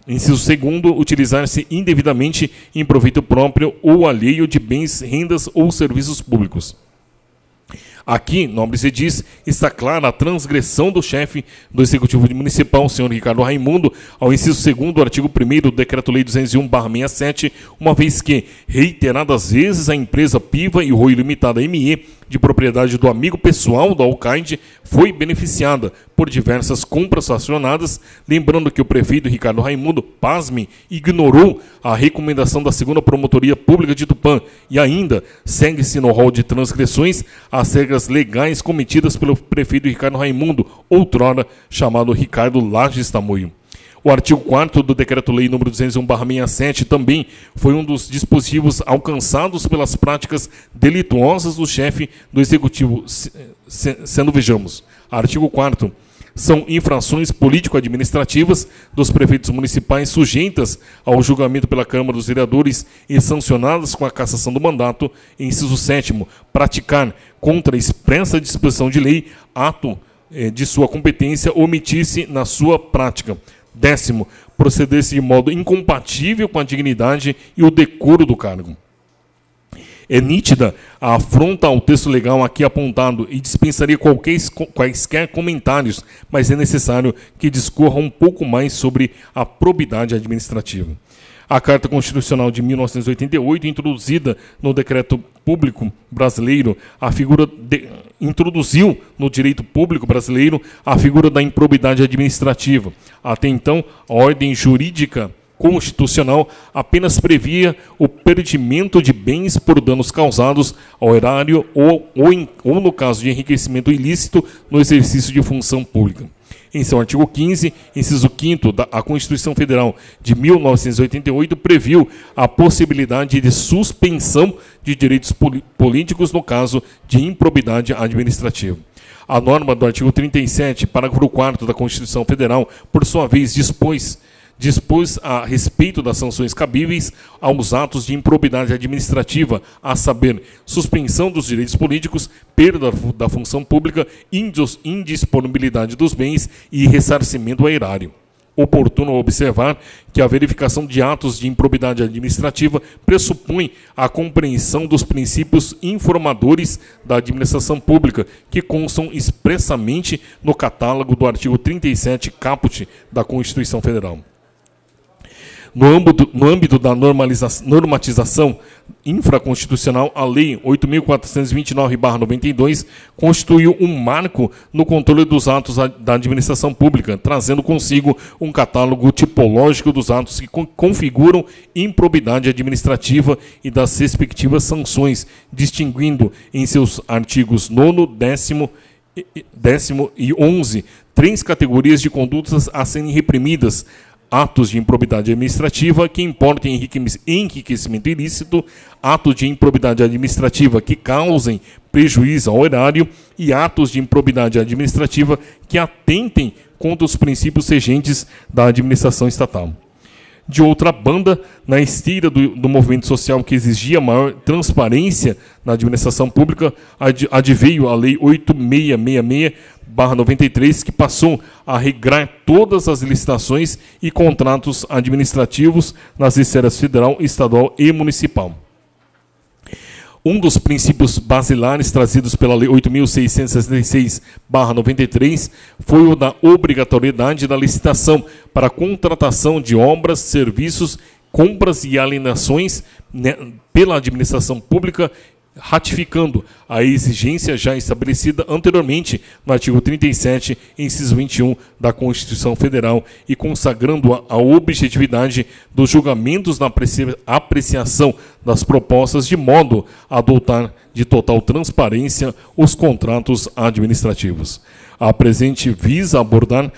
Inciso 2º, utilizar-se indevidamente em proveito próprio ou alheio de bens, rendas ou serviços públicos. Aqui, nobre se diz, está clara a transgressão do chefe do Executivo Municipal, o senhor Ricardo Raimundo, ao inciso 2º do artigo 1º do Decreto-Lei 201/67, uma vez que, reiteradas vezes, a empresa Piva e Roio Limitada ME, de propriedade do amigo pessoal do alcaide, foi beneficiada por diversas compras acionadas, lembrando que o prefeito Ricardo Raimundo, pasme, ignorou a recomendação da 2ª Promotoria Pública de Tupã e ainda segue-se no rol de transgressões as regras legais cometidas pelo prefeito Ricardo Raimundo, outrora chamado Ricardo Lages Tamoio. O artigo 4º do Decreto-Lei nº 201/67 também foi um dos dispositivos alcançados pelas práticas delituosas do chefe do Executivo, sendo, vejamos, artigo 4º, são infrações político-administrativas dos prefeitos municipais sujeitas ao julgamento pela Câmara dos Vereadores e sancionadas com a cassação do mandato. Inciso 7º, praticar contra a expressa disposição de lei ato de sua competência, omitir-se na sua prática. 10º, proceder-se de modo incompatível com a dignidade e o decoro do cargo. É nítida a afronta ao texto legal aqui apontado e dispensaria quaisquer comentários, mas é necessário que discorra um pouco mais sobre a probidade administrativa. A Carta Constitucional de 1988, introduzida no Decreto Público Brasileiro, introduziu no direito público brasileiro a figura da improbidade administrativa. Até então, a ordem jurídica constitucional apenas previa o perdimento de bens por danos causados ao erário ou no caso de enriquecimento ilícito no exercício de função pública. Em seu artigo 15, inciso 5º, a Constituição Federal de 1988 previu a possibilidade de suspensão de direitos políticos no caso de improbidade administrativa. A norma do artigo 37, parágrafo 4º da Constituição Federal, por sua vez, dispôs a respeito das sanções cabíveis aos atos de improbidade administrativa, a saber, suspensão dos direitos políticos, perda da função pública, indisponibilidade dos bens e ressarcimento ao erário. Oportuno observar que a verificação de atos de improbidade administrativa pressupõe a compreensão dos princípios informadores da administração pública, que constam expressamente no catálogo do artigo 37, caput da Constituição Federal. No âmbito da normatização infraconstitucional, a Lei 8.429/92 constituiu um marco no controle dos atos da administração pública, trazendo consigo um catálogo tipológico dos atos que configuram improbidade administrativa e das respectivas sanções, distinguindo em seus artigos 9º, 10º e 11 três categorias de condutas a serem reprimidas: atos de improbidade administrativa que importem enriquecimento ilícito, atos de improbidade administrativa que causem prejuízo ao erário e atos de improbidade administrativa que atentem contra os princípios regentes da administração estatal. De outra banda, na esteira do movimento social que exigia maior transparência na administração pública, adveio a Lei 8666/93, que passou a regrar todas as licitações e contratos administrativos nas esferas federal, estadual e municipal. Um dos princípios basilares trazidos pela Lei 8.666/93 foi o da obrigatoriedade da licitação para a contratação de obras, serviços, compras e alienações pela administração pública, ratificando a exigência já estabelecida anteriormente no artigo 37, inciso 21 da Constituição Federal e consagrando a objetividade dos julgamentos na apreciação das propostas de modo a adotar de total transparência os contratos administrativos. A presente visa abordar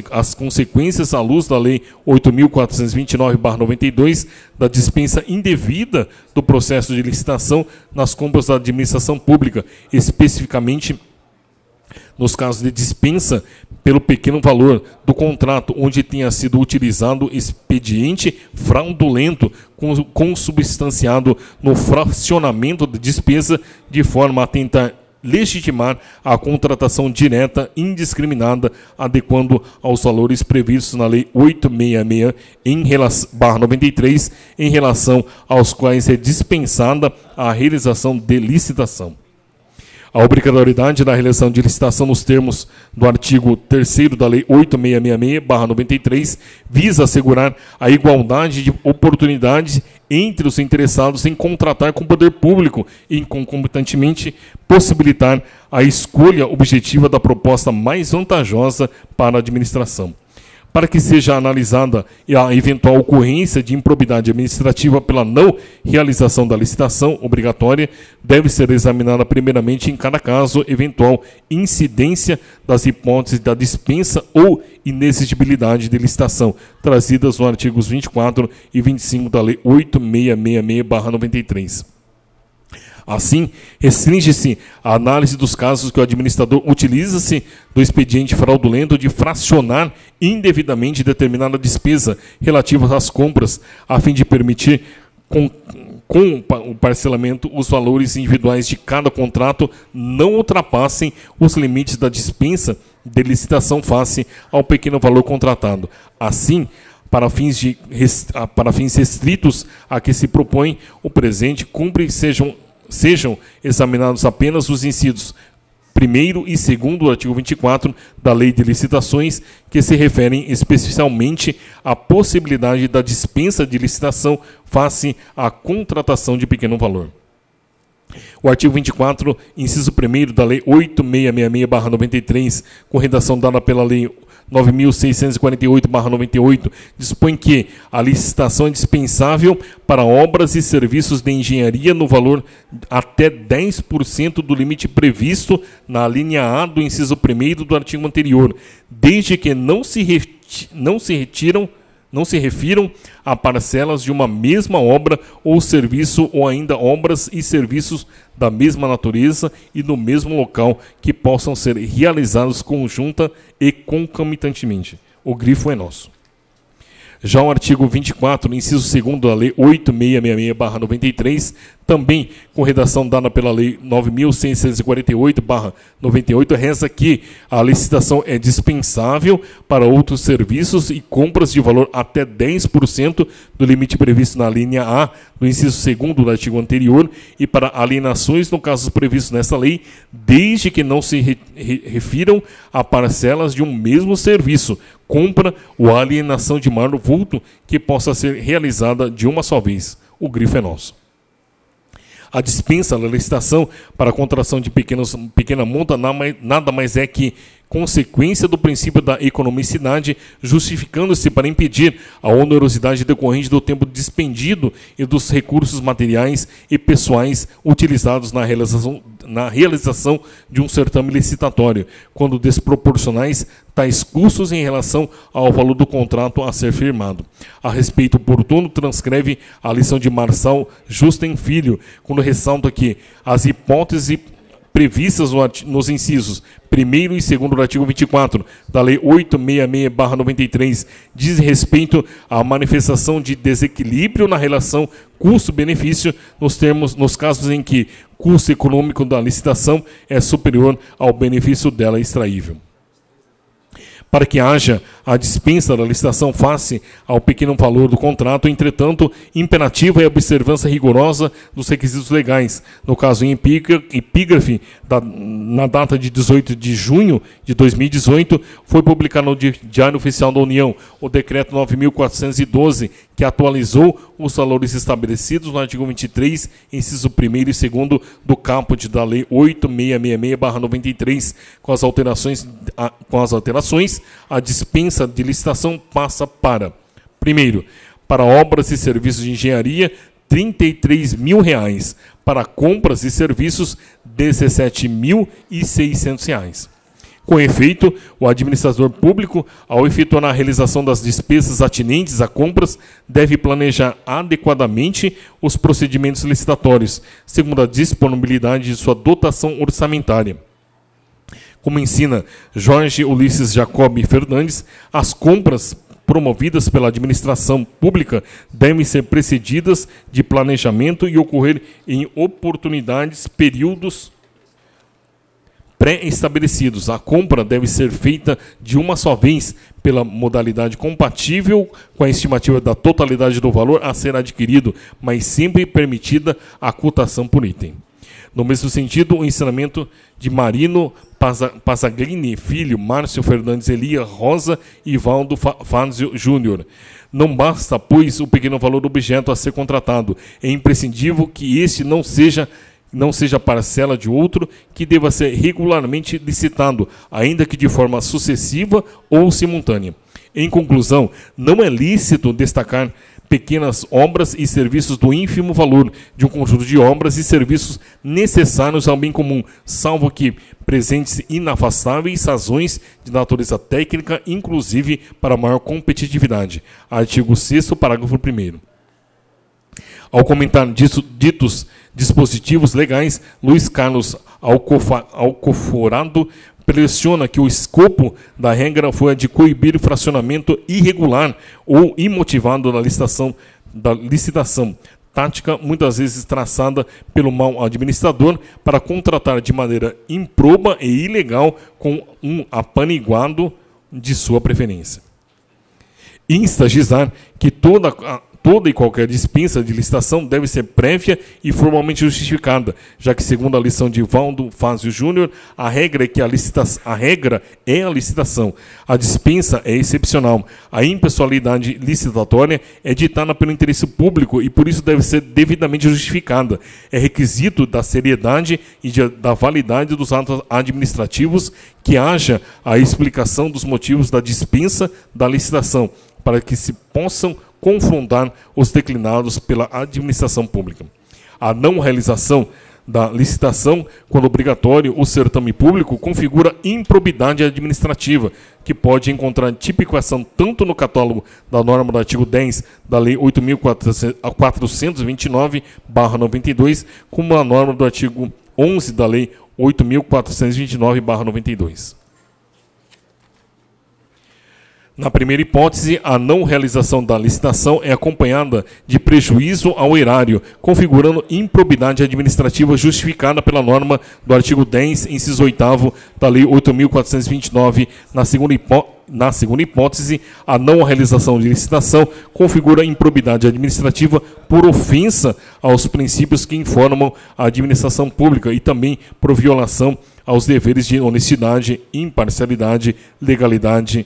as consequências à luz da Lei 8.429/92 da dispensa indevida do processo de licitação nas compras da administração pública, especificamente nos casos de dispensa pelo pequeno valor do contrato, onde tenha sido utilizado expediente fraudulento consubstanciado no fracionamento de despesa de forma a tentar legitimar a contratação direta indiscriminada, adequando aos valores previstos na Lei 866/93, em relação aos quais é dispensada a realização de licitação. A obrigatoriedade da realização de licitação nos termos do artigo 3º da Lei 8666/93 visa assegurar a igualdade de oportunidades entre os interessados em contratar com o poder público e, concomitantemente, possibilitar a escolha objetiva da proposta mais vantajosa para a administração. Para que seja analisada a eventual ocorrência de improbidade administrativa pela não realização da licitação obrigatória, deve ser examinada primeiramente em cada caso eventual incidência das hipóteses da dispensa ou inexigibilidade de licitação, trazidas nos artigos 24 e 25 da Lei 8666/93. Assim, restringe-se a análise dos casos que o administrador utiliza-se do expediente fraudulento de fracionar indevidamente determinada despesa relativa às compras, a fim de permitir, com o parcelamento, os valores individuais de cada contrato não ultrapassem os limites da dispensa de licitação face ao pequeno valor contratado. Assim, para fins restritos a que se propõe o presente, cumpre sejam examinados apenas os incisos 1º e 2º do artigo 24 da Lei de Licitações, que se referem especialmente à possibilidade da dispensa de licitação face à contratação de pequeno valor. O artigo 24, inciso 1º da Lei 8666/93, com redação dada pela Lei 9.648/98, dispõe que a licitação é dispensável para obras e serviços de engenharia no valor até 10% do limite previsto na linha A do inciso 1º do artigo anterior, desde que não se refiram a parcelas de uma mesma obra ou serviço, ou ainda obras e serviços da mesma natureza e no mesmo local que possam ser realizados conjunta e concomitantemente. O grifo é nosso. Já o artigo 24, inciso 2º da Lei 8666/93, também com redação dada pela Lei 9.648/98, reza que a licitação é dispensável para outros serviços e compras de valor até 10% do limite previsto na linha A do inciso 2º do artigo anterior e para alienações no caso previsto nesta lei, desde que não se refiram a parcelas de um mesmo serviço, compra ou alienação de maior vulto que possa ser realizada de uma só vez. O grifo é nosso. A dispensa da licitação para a contratação de pequena monta nada mais é que consequência do princípio da economicidade, justificando-se para impedir a onerosidade decorrente do tempo dispendido e dos recursos materiais e pessoais utilizados na realização de um certame licitatório, quando desproporcionais tais custos em relação ao valor do contrato a ser firmado. A respeito oportuno, transcreve a lição de Marçal Justen Filho, quando ressalta que as hipóteses previstas nos incisos 1º e 2º do artigo 24 da Lei 866/93 diz respeito à manifestação de desequilíbrio na relação custo-benefício nos casos em que custo econômico da licitação é superior ao benefício dela extraível. Para que haja a dispensa da licitação face ao pequeno valor do contrato, entretanto, imperativa é a observância rigorosa dos requisitos legais. No caso em epígrafe, na data de 18 de junho de 2018, foi publicado no Diário Oficial da União o Decreto 9.412, que atualizou os valores estabelecidos no artigo 23, inciso 1º e 2º do caput da Lei 8666/93, com as alterações, a dispensa de licitação passa para, primeiro, para obras e serviços de engenharia, R$ 33.000, para compras e serviços, R$ 17.600. Com efeito, o administrador público, ao efetuar a realização das despesas atinentes a compras, deve planejar adequadamente os procedimentos licitatórios, segundo a disponibilidade de sua dotação orçamentária. Como ensina Jorge Ulisses Jacob Fernandes, as compras promovidas pela administração pública devem ser precedidas de planejamento e ocorrer em períodos pré-estabelecidos. A compra deve ser feita de uma só vez, pela modalidade compatível com a estimativa da totalidade do valor a ser adquirido, mas sempre permitida a cotação por item. No mesmo sentido, o ensinamento de Marino Pazaglini, filho, Márcio Fernandes Elia Rosa e Valdo Fázio Júnior. Não basta, pois, o pequeno valor do objeto a ser contratado. É imprescindível que este não seja parcela de outro que deva ser regularmente licitado, ainda que de forma sucessiva ou simultânea. Em conclusão, não é lícito destacar pequenas obras e serviços do ínfimo valor de um conjunto de obras e serviços necessários ao bem comum, salvo que presentes inafastáveis razões de natureza técnica, inclusive para maior competitividade. Artigo 6º, parágrafo 1º. Ao comentar ditos dispositivos legais, Luiz Carlos Alcoforado pressiona que o escopo da regra foi a de coibir fracionamento irregular ou imotivado da licitação, tática muitas vezes traçada pelo mau administrador para contratar de maneira improba e ilegal com um apaniguado de sua preferência. Insta a agisar que toda e qualquer dispensa de licitação deve ser prévia e formalmente justificada, já que, segundo a lição de Valdo Fázio Júnior, a regra é a licitação. A dispensa é excepcional. A impessoalidade licitatória é ditada pelo interesse público e, por isso, deve ser devidamente justificada. É requisito da seriedade e da validade dos atos administrativos que haja a explicação dos motivos da dispensa da licitação, para que se possam confrontar os declinados pela administração pública. A não realização da licitação, quando obrigatório o certame público, configura improbidade administrativa, que pode encontrar tipificação tanto no catálogo da norma do artigo 10 da Lei 8.429/92, como na norma do artigo 11 da Lei 8.429/92. Na primeira hipótese, a não realização da licitação é acompanhada de prejuízo ao erário, configurando improbidade administrativa justificada pela norma do artigo 10, inciso 8º da Lei 8.429. Na segunda hipótese, a não realização de licitação configura improbidade administrativa por ofensa aos princípios que informam a administração pública e também por violação aos deveres de honestidade, imparcialidade, legalidade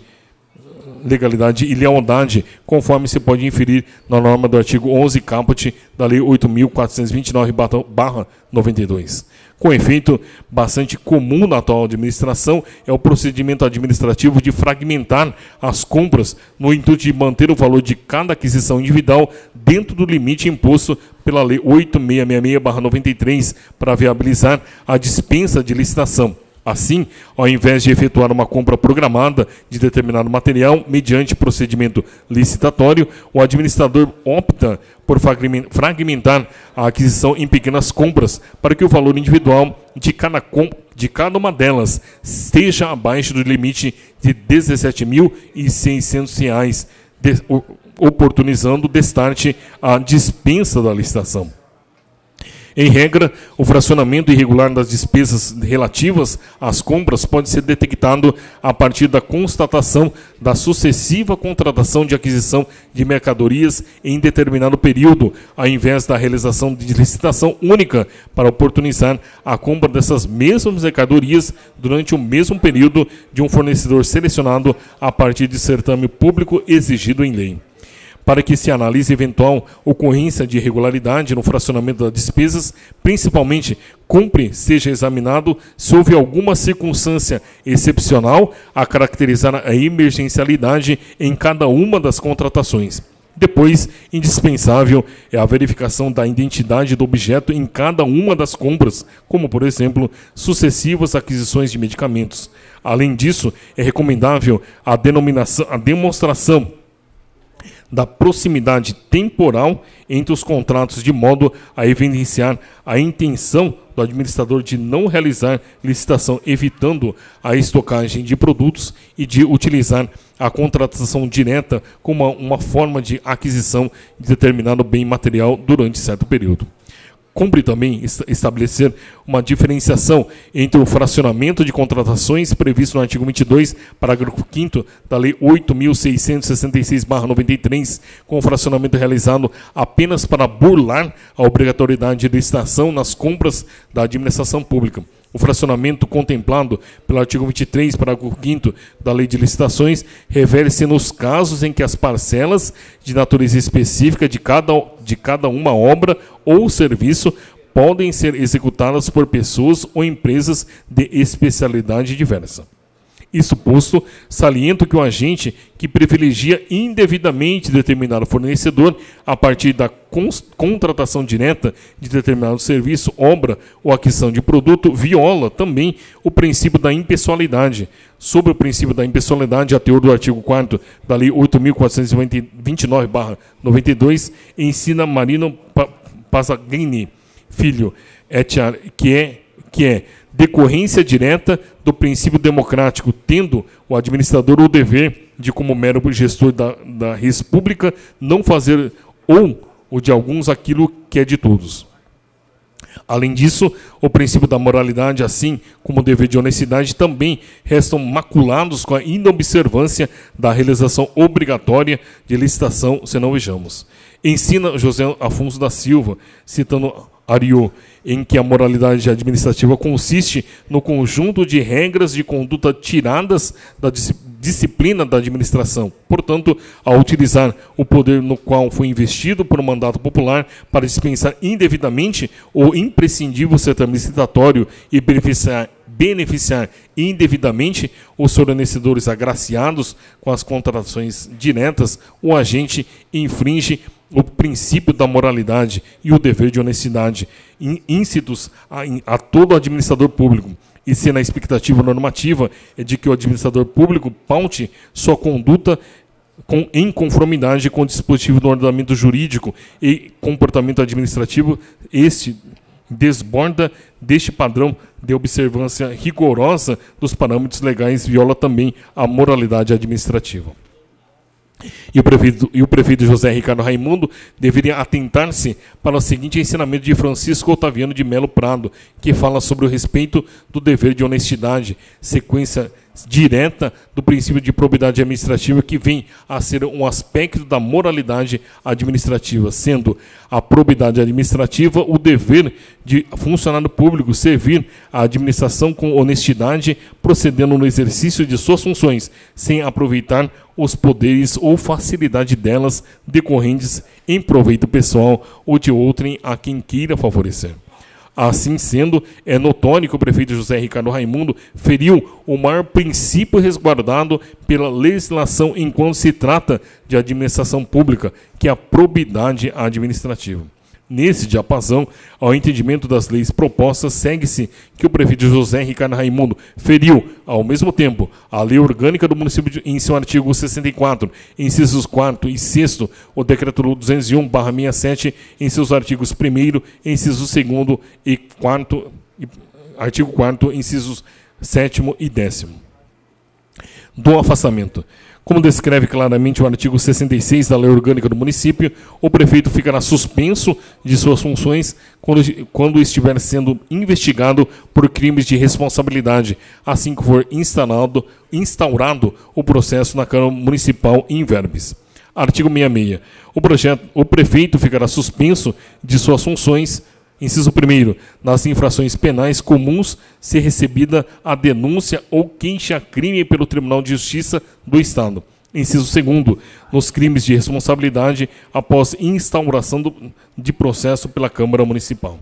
e lealdade, conforme se pode inferir na norma do artigo 11 caput da Lei 8.429/92. Com efeito, bastante comum na atual administração é o procedimento administrativo de fragmentar as compras no intuito de manter o valor de cada aquisição individual dentro do limite imposto pela Lei 8666/93 para viabilizar a dispensa de licitação. Assim, ao invés de efetuar uma compra programada de determinado material mediante procedimento licitatório, o administrador opta por fragmentar a aquisição em pequenas compras para que o valor individual de cada uma delas esteja abaixo do limite de R$ 17.600, oportunizando o destarte à dispensa da licitação. Em regra, o fracionamento irregular das despesas relativas às compras pode ser detectado a partir da constatação da sucessiva contratação de aquisição de mercadorias em determinado período, ao invés da realização de licitação única para oportunizar a compra dessas mesmas mercadorias durante o mesmo período de um fornecedor selecionado a partir de certame público exigido em lei. Para que se analise eventual ocorrência de irregularidade no fracionamento das despesas, principalmente, cumpre seja examinado se houve alguma circunstância excepcional a caracterizar a emergencialidade em cada uma das contratações. Depois, indispensável é a verificação da identidade do objeto em cada uma das compras, como, por exemplo, sucessivas aquisições de medicamentos. Além disso, é recomendável a demonstração da proximidade temporal entre os contratos, de modo a evidenciar a intenção do administrador de não realizar licitação, evitando a estocagem de produtos e de utilizar a contratação direta como uma forma de aquisição de determinado bem material durante certo período. Cumpre também estabelecer uma diferenciação entre o fracionamento de contratações previsto no artigo 22, parágrafo 5º da Lei 8.666/93, com o fracionamento realizado apenas para burlar a obrigatoriedade de licitação nas compras da administração pública. O fracionamento contemplado pelo artigo 23, parágrafo 5º da Lei de Licitações, refere-se nos casos em que as parcelas de natureza específica de cada uma obra ou serviço podem ser executadas por pessoas ou empresas de especialidade diversa. Isso posto, saliento que o agente que privilegia indevidamente determinado fornecedor a partir da contratação direta de determinado serviço, obra ou aquisição de produto viola também o princípio da impessoalidade. Sobre o princípio da impessoalidade, a teor do artigo 4º da Lei 8.429/92, ensina Marino Pasagrini, filho, que é decorrência direta do princípio democrático, tendo o administrador o dever de, como mero gestor da res pública, não fazer ou de alguns aquilo que é de todos. Além disso, o princípio da moralidade, assim como o dever de honestidade, também restam maculados com a inobservância da realização obrigatória de licitação, se não vejamos. Ensina José Afonso da Silva, citando Ariô, em que a moralidade administrativa consiste no conjunto de regras de conduta tiradas da disciplina da administração. Portanto, ao utilizar o poder no qual foi investido por um mandato popular para dispensar indevidamente o imprescindível certame licitatório e beneficiar indevidamente os fornecedores agraciados com as contratações diretas, o agente infringe o princípio da moralidade e o dever de honestidade íncitos a todo administrador público, e se na expectativa normativa é de que o administrador público paute sua conduta em conformidade com o dispositivo do ordenamento jurídico e comportamento administrativo, este desborda deste padrão de observância rigorosa dos parâmetros legais, viola também a moralidade administrativa. E o prefeito José Ricardo Raimundo deveria atentar-se para o seguinte ensinamento de Francisco Otaviano de Melo Prado, que fala sobre o respeito do dever de honestidade, sequência direta do princípio de probidade administrativa, que vem a ser um aspecto da moralidade administrativa, sendo a probidade administrativa o dever de funcionário público servir a administração com honestidade, procedendo no exercício de suas funções, sem aproveitar os poderes ou facilidade delas decorrentes em proveito pessoal ou de outrem a quem queira favorecer. Assim sendo, é notório que o prefeito José Ricardo Raimundo feriu o maior princípio resguardado pela legislação enquanto se trata de administração pública, que é a probidade administrativa. Nesse diapasão, ao entendimento das leis propostas, segue-se que o prefeito José Ricardo Raimundo feriu, ao mesmo tempo, a lei orgânica do município em seu artigo 64, incisos 4º e 6º, o decreto 201/67, em seus artigos 1º, incisos 2º e 4º, artigo 4º, incisos 7º e 10º. Do afastamento. Como descreve claramente o artigo 66 da Lei Orgânica do Município, o prefeito ficará suspenso de suas funções quando estiver sendo investigado por crimes de responsabilidade, assim que for instaurado o processo na Câmara Municipal in verbis. Artigo 66. O prefeito ficará suspenso de suas funções, inciso 1º, nas infrações penais comuns, se recebida a denúncia ou queixa-crime pelo Tribunal de Justiça do Estado. Inciso 2º, nos crimes de responsabilidade após instauração de processo pela Câmara Municipal.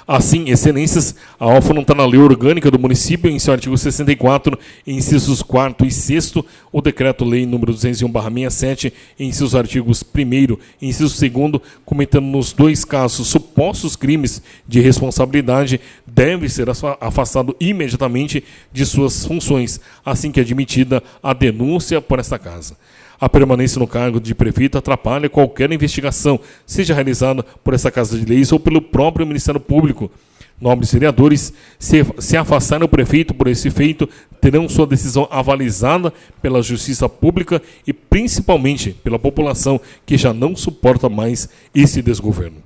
Assim, excelências, a órfã está na Lei Orgânica do Município, em seu artigo 64, incisos 4º e 6º, o Decreto-Lei nº 201/67, em seus artigos 1º e inciso 2º, comentando nos dois casos supostos crimes de responsabilidade, deve ser afastado imediatamente de suas funções, assim que admitida a denúncia por esta Casa. A permanência no cargo de prefeito atrapalha qualquer investigação, seja realizada por essa Casa de Leis ou pelo próprio Ministério Público. Nobres vereadores, se afastarem o prefeito por esse feito, terão sua decisão avalizada pela Justiça Pública e principalmente pela população, que já não suporta mais esse desgoverno.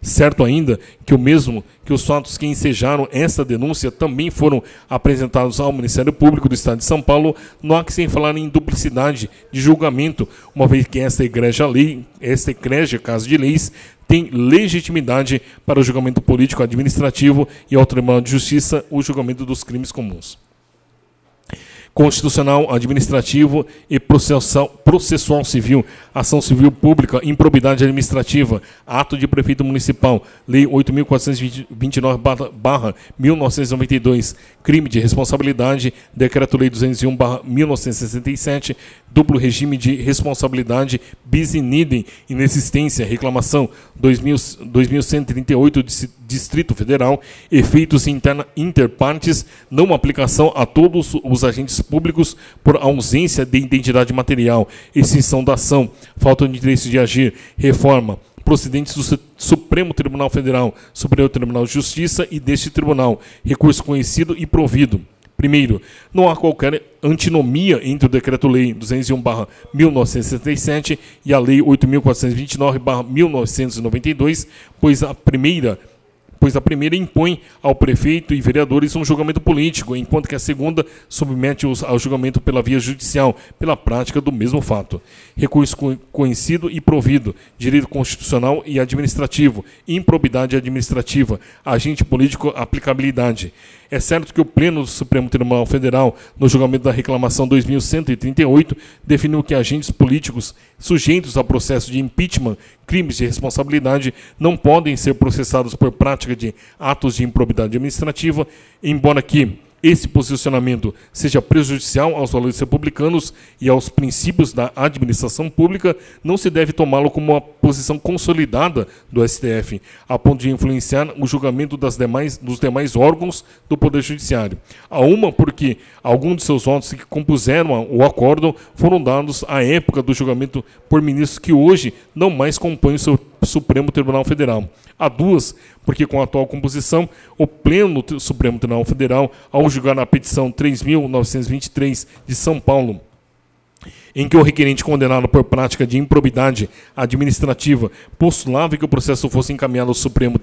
Certo ainda que os fatos que ensejaram esta denúncia também foram apresentados ao Ministério Público do Estado de São Paulo, não há que sem falar em duplicidade de julgamento, uma vez que esta egrégia Casa de Leis tem legitimidade para o julgamento político administrativo e ao Tribunal de Justiça o julgamento dos crimes comuns. Constitucional, administrativo e processual civil, ação civil pública, improbidade administrativa, ato de prefeito municipal, Lei 8.429/1992, crime de responsabilidade, Decreto-Lei 201/1967, duplo regime de responsabilidade, bis in idem, inexistência, reclamação 2138, Distrito Federal, efeitos interpartes, não aplicação a todos os agentes públicos por ausência de identidade material, extinção da ação, falta de interesse de agir, reforma, procedentes do Supremo Tribunal Federal, Superior Tribunal de Justiça e deste tribunal, recurso conhecido e provido. Primeiro, não há qualquer antinomia entre o Decreto-Lei 201/1967 e a Lei 8.429/1992, pois a primeira impõe ao prefeito e vereadores um julgamento político, enquanto que a segunda submete-os ao julgamento pela via judicial, pela prática do mesmo fato. Recurso conhecido e provido, direito constitucional e administrativo, improbidade administrativa, agente político, aplicabilidade. É certo que o Pleno do Supremo Tribunal Federal, no julgamento da reclamação 2138, definiu que agentes políticos sujeitos a processo de impeachment, crimes de responsabilidade, não podem ser processados por prática de atos de improbidade administrativa, embora que esse posicionamento seja prejudicial aos valores republicanos e aos princípios da administração pública, não se deve tomá-lo como uma posição consolidada do STF, a ponto de influenciar o julgamento dos demais órgãos do Poder Judiciário. A uma, porque alguns de seus votos que compuseram o acórdão foram dados à época do julgamento por ministros que hoje não mais compõem o Supremo Tribunal Federal. A duas, porque com a atual composição, o Pleno do Supremo Tribunal Federal, ao julgar a petição 3.923 de São Paulo, em que o requerente condenado por prática de improbidade administrativa postulava que o processo fosse encaminhado ao Supremo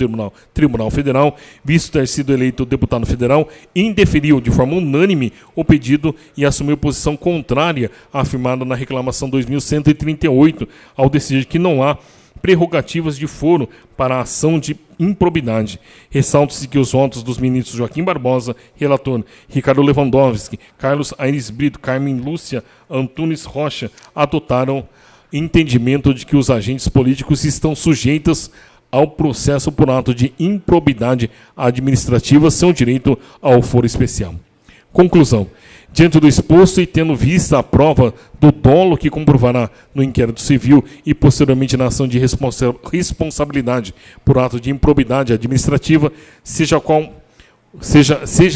Tribunal Federal, visto ter sido eleito deputado federal, indeferiu de forma unânime o pedido e assumiu posição contrária à afirmada na reclamação 2138, ao decidir que não há prerrogativas de foro para a ação de improbidade. Ressalta-se que os votos dos ministros Joaquim Barbosa, relator, Ricardo Lewandowski, Carlos Aires Brito, Carmen Lúcia Antunes Rocha, adotaram entendimento de que os agentes políticos estão sujeitos ao processo por ato de improbidade administrativa, sem direito ao foro especial. Conclusão. Diante do exposto e tendo vista a prova do dolo que comprovará no inquérito civil e posteriormente na ação de responsabilidade por ato de improbidade administrativa, seja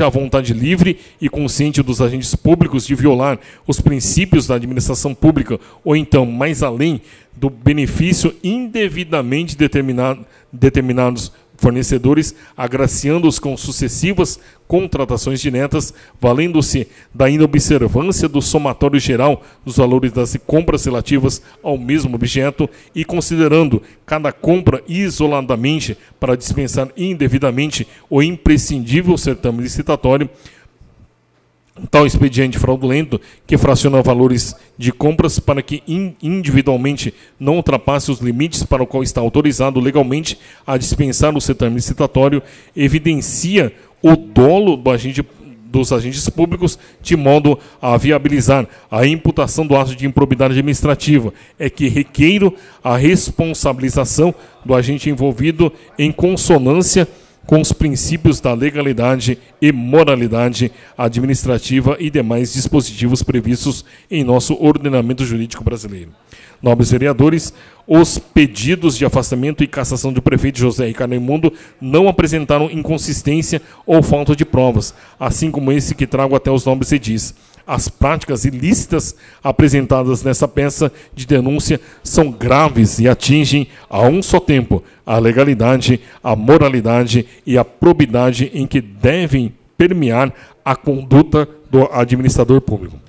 a vontade livre e consciente dos agentes públicos de violar os princípios da administração pública ou então, mais além do benefício indevidamente determinados fornecedores, agraciando-os com sucessivas contratações diretas, valendo-se da inobservância do somatório geral dos valores das compras relativas ao mesmo objeto e considerando cada compra isoladamente para dispensar indevidamente o imprescindível certame licitatório, tal expediente fraudulento que fraciona valores de compras para que individualmente não ultrapasse os limites para o qual está autorizado legalmente a dispensar o certame licitatório, evidencia o dolo dos agentes públicos de modo a viabilizar a imputação do ato de improbidade administrativa, é que requeiro a responsabilização do agente envolvido em consonância com os princípios da legalidade e moralidade administrativa e demais dispositivos previstos em nosso ordenamento jurídico brasileiro. Nobres vereadores, os pedidos de afastamento e cassação do prefeito José Ricardo Raimundo não apresentaram inconsistência ou falta de provas, assim como esse que trago até os nobres edis. As práticas ilícitas apresentadas nessa peça de denúncia são graves e atingem a um só tempo a legalidade, a moralidade e a probidade em que devem permear a conduta do administrador público.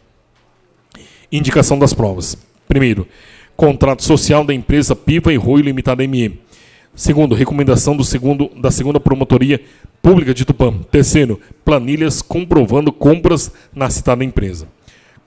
Indicação das provas. Primeiro, contrato social da empresa Piva e Roio Limitada ME. Segundo, recomendação da segunda Promotoria Pública de Tupã. Terceiro, planilhas comprovando compras na citada empresa.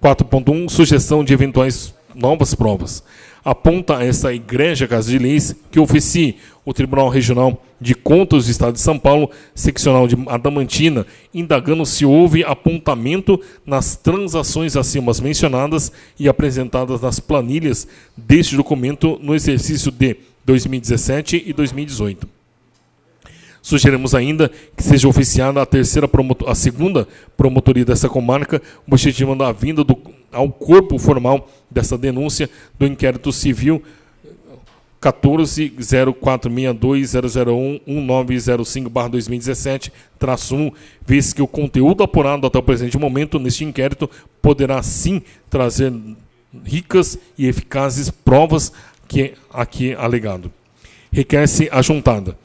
4.1, sugestão de eventuais novas provas. Aponta a essa egrégia Casa de Leis que oficie o Tribunal Regional de Contas do Estado de São Paulo, seccional de Adamantina, indagando se houve apontamento nas transações acima mencionadas e apresentadas nas planilhas deste documento no exercício de 2017 e 2018. Sugerimos ainda que seja oficiada a segunda promotoria dessa comarca, objetivando a vinda ao corpo formal dessa denúncia do inquérito civil 14.0462001905/2017-1, vez que o conteúdo apurado até o presente momento neste inquérito poderá sim trazer ricas e eficazes provas que aqui alegado. Requer-se a juntada.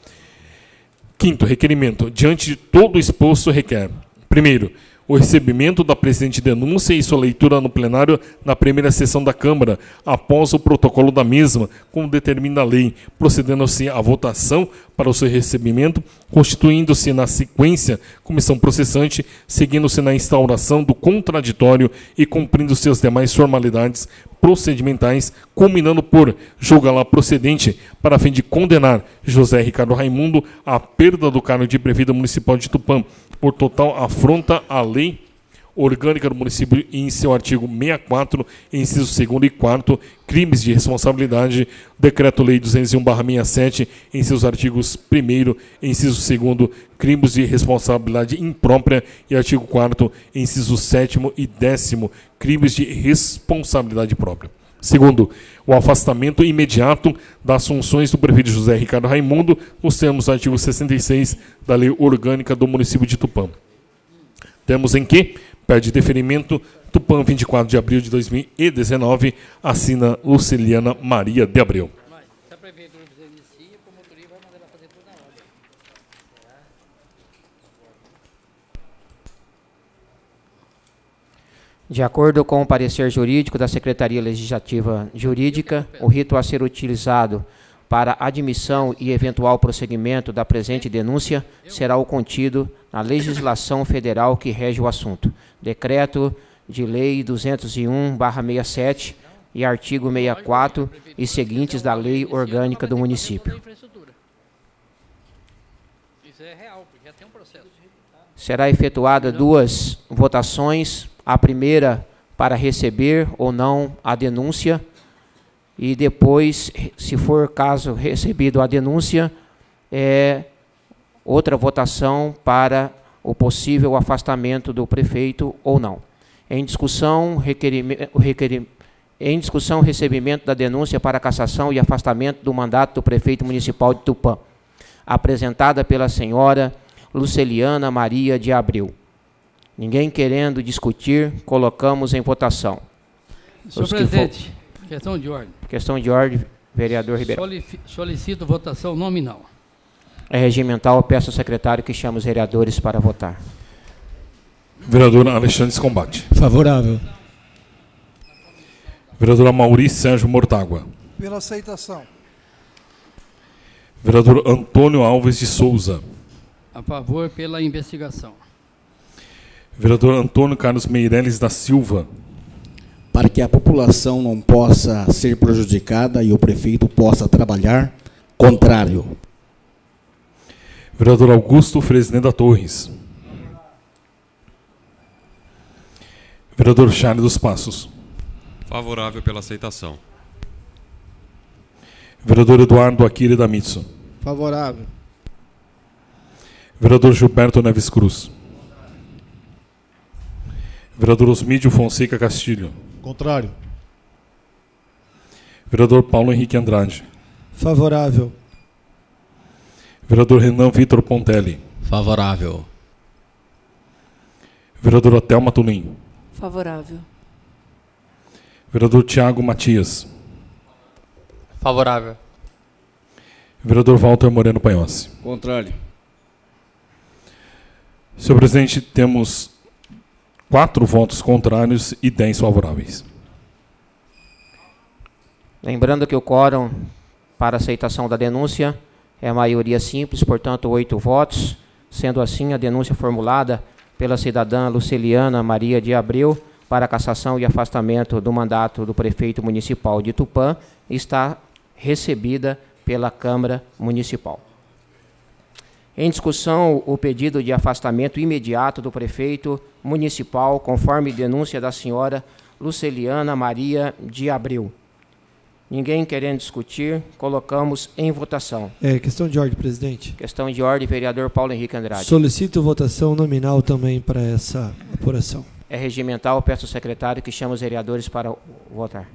Quinto, requerimento. Diante de todo o exposto, requer: primeiro, o recebimento da presente denúncia e sua leitura no plenário na primeira sessão da Câmara, após o protocolo da mesma, como determina a lei, procedendo-se à votação para o seu recebimento, constituindo-se na sequência comissão processante, seguindo-se na instauração do contraditório e cumprindo-se as demais formalidades procedimentais, culminando por julgá-la procedente para a fim de condenar José Ricardo Raimundo à perda do cargo de prefeito municipal de Tupã, por total afronta à lei orgânica do município e em seu artigo 64, incisos 2º e 4º, crimes de responsabilidade, Decreto-Lei 201/67, em seus artigos 1º, inciso 2º, crimes de responsabilidade imprópria, e artigo 4º, incisos 7º e 10º, crimes de responsabilidade própria. Segundo, o afastamento imediato das funções do prefeito José Ricardo Raimundo, nos termos do artigo 66 da Lei Orgânica do município de Tupã. Temos em que pede deferimento Tupã, 24 de abril de 2019, assina Luciliana Maria de Abreu. Se a prefeitura inicia, a promotoria vai mandar ela fazer tudo na hora. De acordo com o parecer jurídico da Secretaria Legislativa Jurídica, o rito a ser utilizado para admissão e eventual prosseguimento da presente denúncia será o contido na legislação federal que rege o assunto. Decreto de Lei 201/67 e artigo 64 e seguintes da Lei Orgânica do município. Isso é real, porque já tem um processo. Será efetuada duas votações, a primeira para receber ou não a denúncia, e depois, se for caso recebido a denúncia, outra votação para o possível afastamento do prefeito ou não. Em discussão, recebimento da denúncia para cassação e afastamento do mandato do prefeito municipal de Tupã, apresentada pela senhora Luciliana Maria de Abreu. Ninguém querendo discutir, colocamos em votação. Senhor presidente, questão de ordem. Questão de ordem, vereador Ribeirão. Solicito votação nominal. É regimental, eu peço ao secretário que chame os vereadores para votar. Vereador Alexandre Combate. Favorável. Vereador Maurício Sérgio Mortágua. Pela aceitação. Vereador Antônio Alves de Souza. A favor pela investigação. Vereador Antônio Carlos Meireles da Silva. Para que a população não possa ser prejudicada e o prefeito possa trabalhar, contrário. Vereador Augusto Fresneda Torres. Vereador Charles dos Passos. Favorável pela aceitação. Vereador Eduardo Akira Damitsu. Favorável. Vereador Gilberto Neves Cruz. Vereador Osmídio Fonseca Castilho. Contrário. Vereador Paulo Henrique Andrade. Favorável. Vereador Renan Vitor Pontelli. Favorável. Vereador Thelma Tulim. Favorável. Vereador Tiago Matias. Favorável. Vereador Walter Moreno Panhossi. Contrário. Senhor presidente, temos 4 votos contrários e 10 favoráveis. Lembrando que o quórum para aceitação da denúncia é a maioria simples, portanto, 8 votos. Sendo assim, a denúncia formulada pela cidadã Luceliana Maria de Abreu para cassação e afastamento do mandato do prefeito municipal de Tupã está recebida pela Câmara Municipal. Em discussão, o pedido de afastamento imediato do prefeito municipal, conforme denúncia da senhora Luceliana Maria de Abreu. Ninguém querendo discutir, colocamos em votação. Questão de ordem, presidente. Questão de ordem, vereador Paulo Henrique Andrade. Solicito votação nominal também para essa apuração. É regimental, peço ao secretário que chame os vereadores para votar.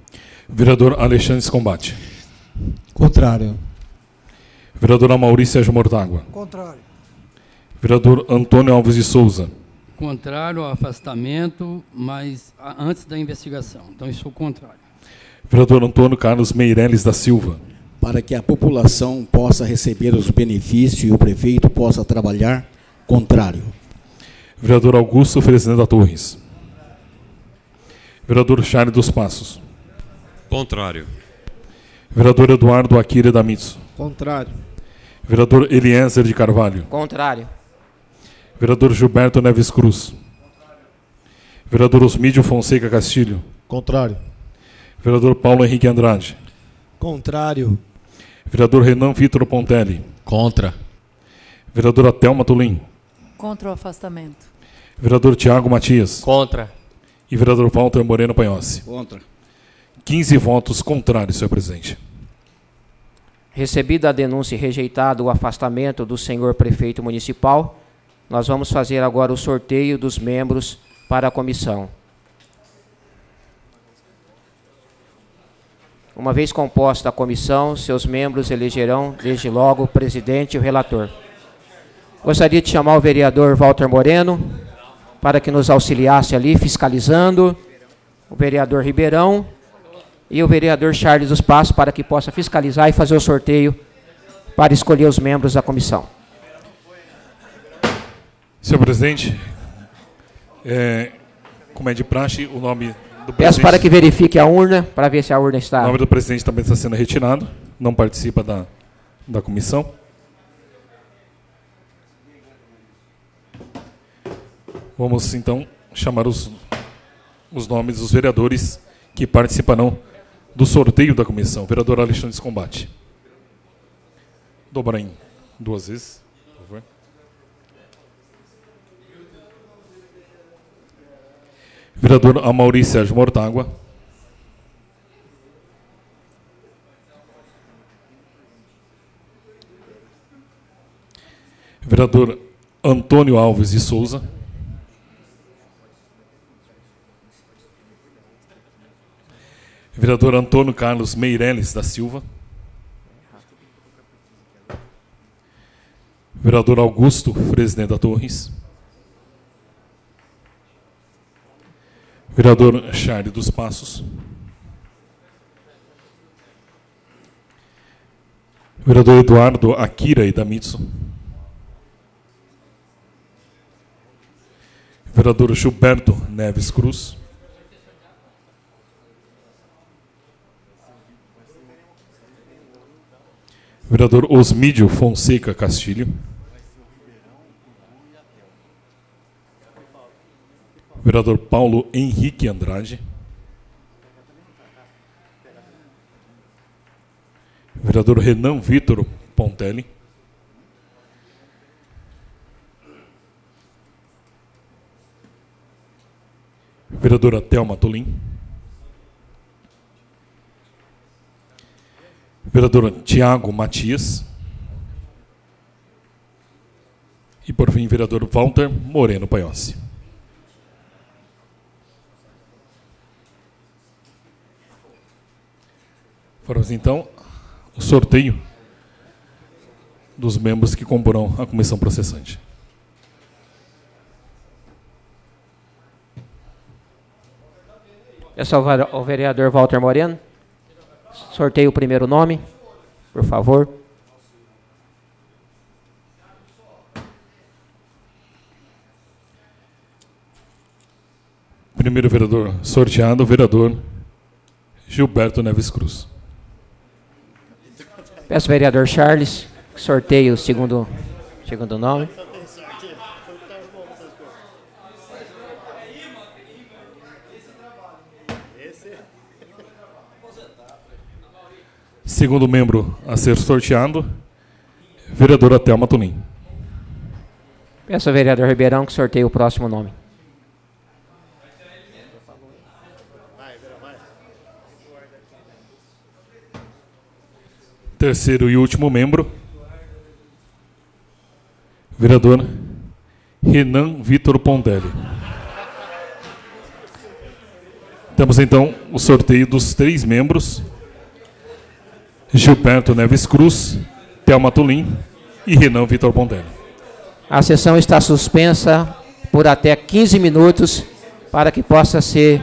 Vereador Alexandre Combate. Contrário. Vereador Maurício Sérgio Mortágua. Contrário. Vereador Antônio Alves de Souza. Contrário ao afastamento, mas antes da investigação. Então, eu sou contrário. Vereador Antônio Carlos Meireles da Silva. Para que a população possa receber os benefícios e o prefeito possa trabalhar, contrário. Vereador Augusto Fresneda Torres. Vereador Charles dos Passos. Contrário. Vereador Eduardo Akira Damitsu. Contrário. Vereador Eliezer de Carvalho. Contrário. Vereador Gilberto Neves Cruz. Vereador Osmídio Fonseca Castilho. Contrário. Vereador Paulo Henrique Andrade. Contrário. Vereador Renan Vitor Pontelli. Contra. Vereadora Thelma Tulim. Contra o afastamento. Vereador Tiago Matias. Contra. E vereador Walter Moreno Panhossi. Contra. 15 votos contrários, senhor presidente. Recebida a denúncia e rejeitado o afastamento do senhor prefeito municipal, nós vamos fazer agora o sorteio dos membros para a comissão. Uma vez composta a comissão, seus membros elegerão, desde logo, o presidente e o relator. Gostaria de chamar o vereador Walter Moreno para que nos auxiliasse ali, fiscalizando, o vereador Ribeirão e o vereador Charles dos Passos, para que possa fiscalizar e fazer o sorteio para escolher os membros da comissão. Senhor presidente, como é de praxe, o nome do presidente... Peço para que verifique a urna, para ver se a urna está... O nome do presidente também está sendo retirado, não participa da comissão. Vamos, então, chamar os nomes dos vereadores que participarão do sorteio da comissão. Vereador Alexandre Combate. Dobra em 2 vezes, por favor. Vereador Amaury Sérgio Mortágua. Vereador Antônio Alves de Souza. Vereador Antônio Carlos Meireles da Silva. Vereador Augusto Fresneda Torres. Vereador Charles dos Passos. Vereador Eduardo Akira Idamitsu. Vereador Gilberto Neves Cruz. Vereador Osmídio Fonseca Castilho. Vereador Paulo Henrique Andrade. Vereador Renan Vitor Pontelli. Vereadora Thelma Tolim. Vereador Tiago Matias. E, por fim, vereador Walter Moreno Paiossi. Faremos, então, o sorteio dos membros que comporão a comissão processante. Peço ao vereador Walter Moreno. Sorteio o primeiro nome, por favor. Primeiro vereador sorteado, vereador Gilberto Neves Cruz. Peço ao vereador Charles que sorteie o segundo nome. Segundo membro a ser sorteado, vereadora Thelma Tolim. Peço ao vereador Ribeirão que sorteie o próximo nome. Terceiro e último membro, vereador Renan Vitor Pontelli. Temos então o sorteio dos 3 membros: Gilberto Neves Cruz, Thelma Tolim e Renan Vitor Pontelli. A sessão está suspensa por até 15 minutos para que possa ser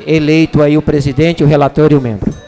eleito aí o presidente, o relator e o membro.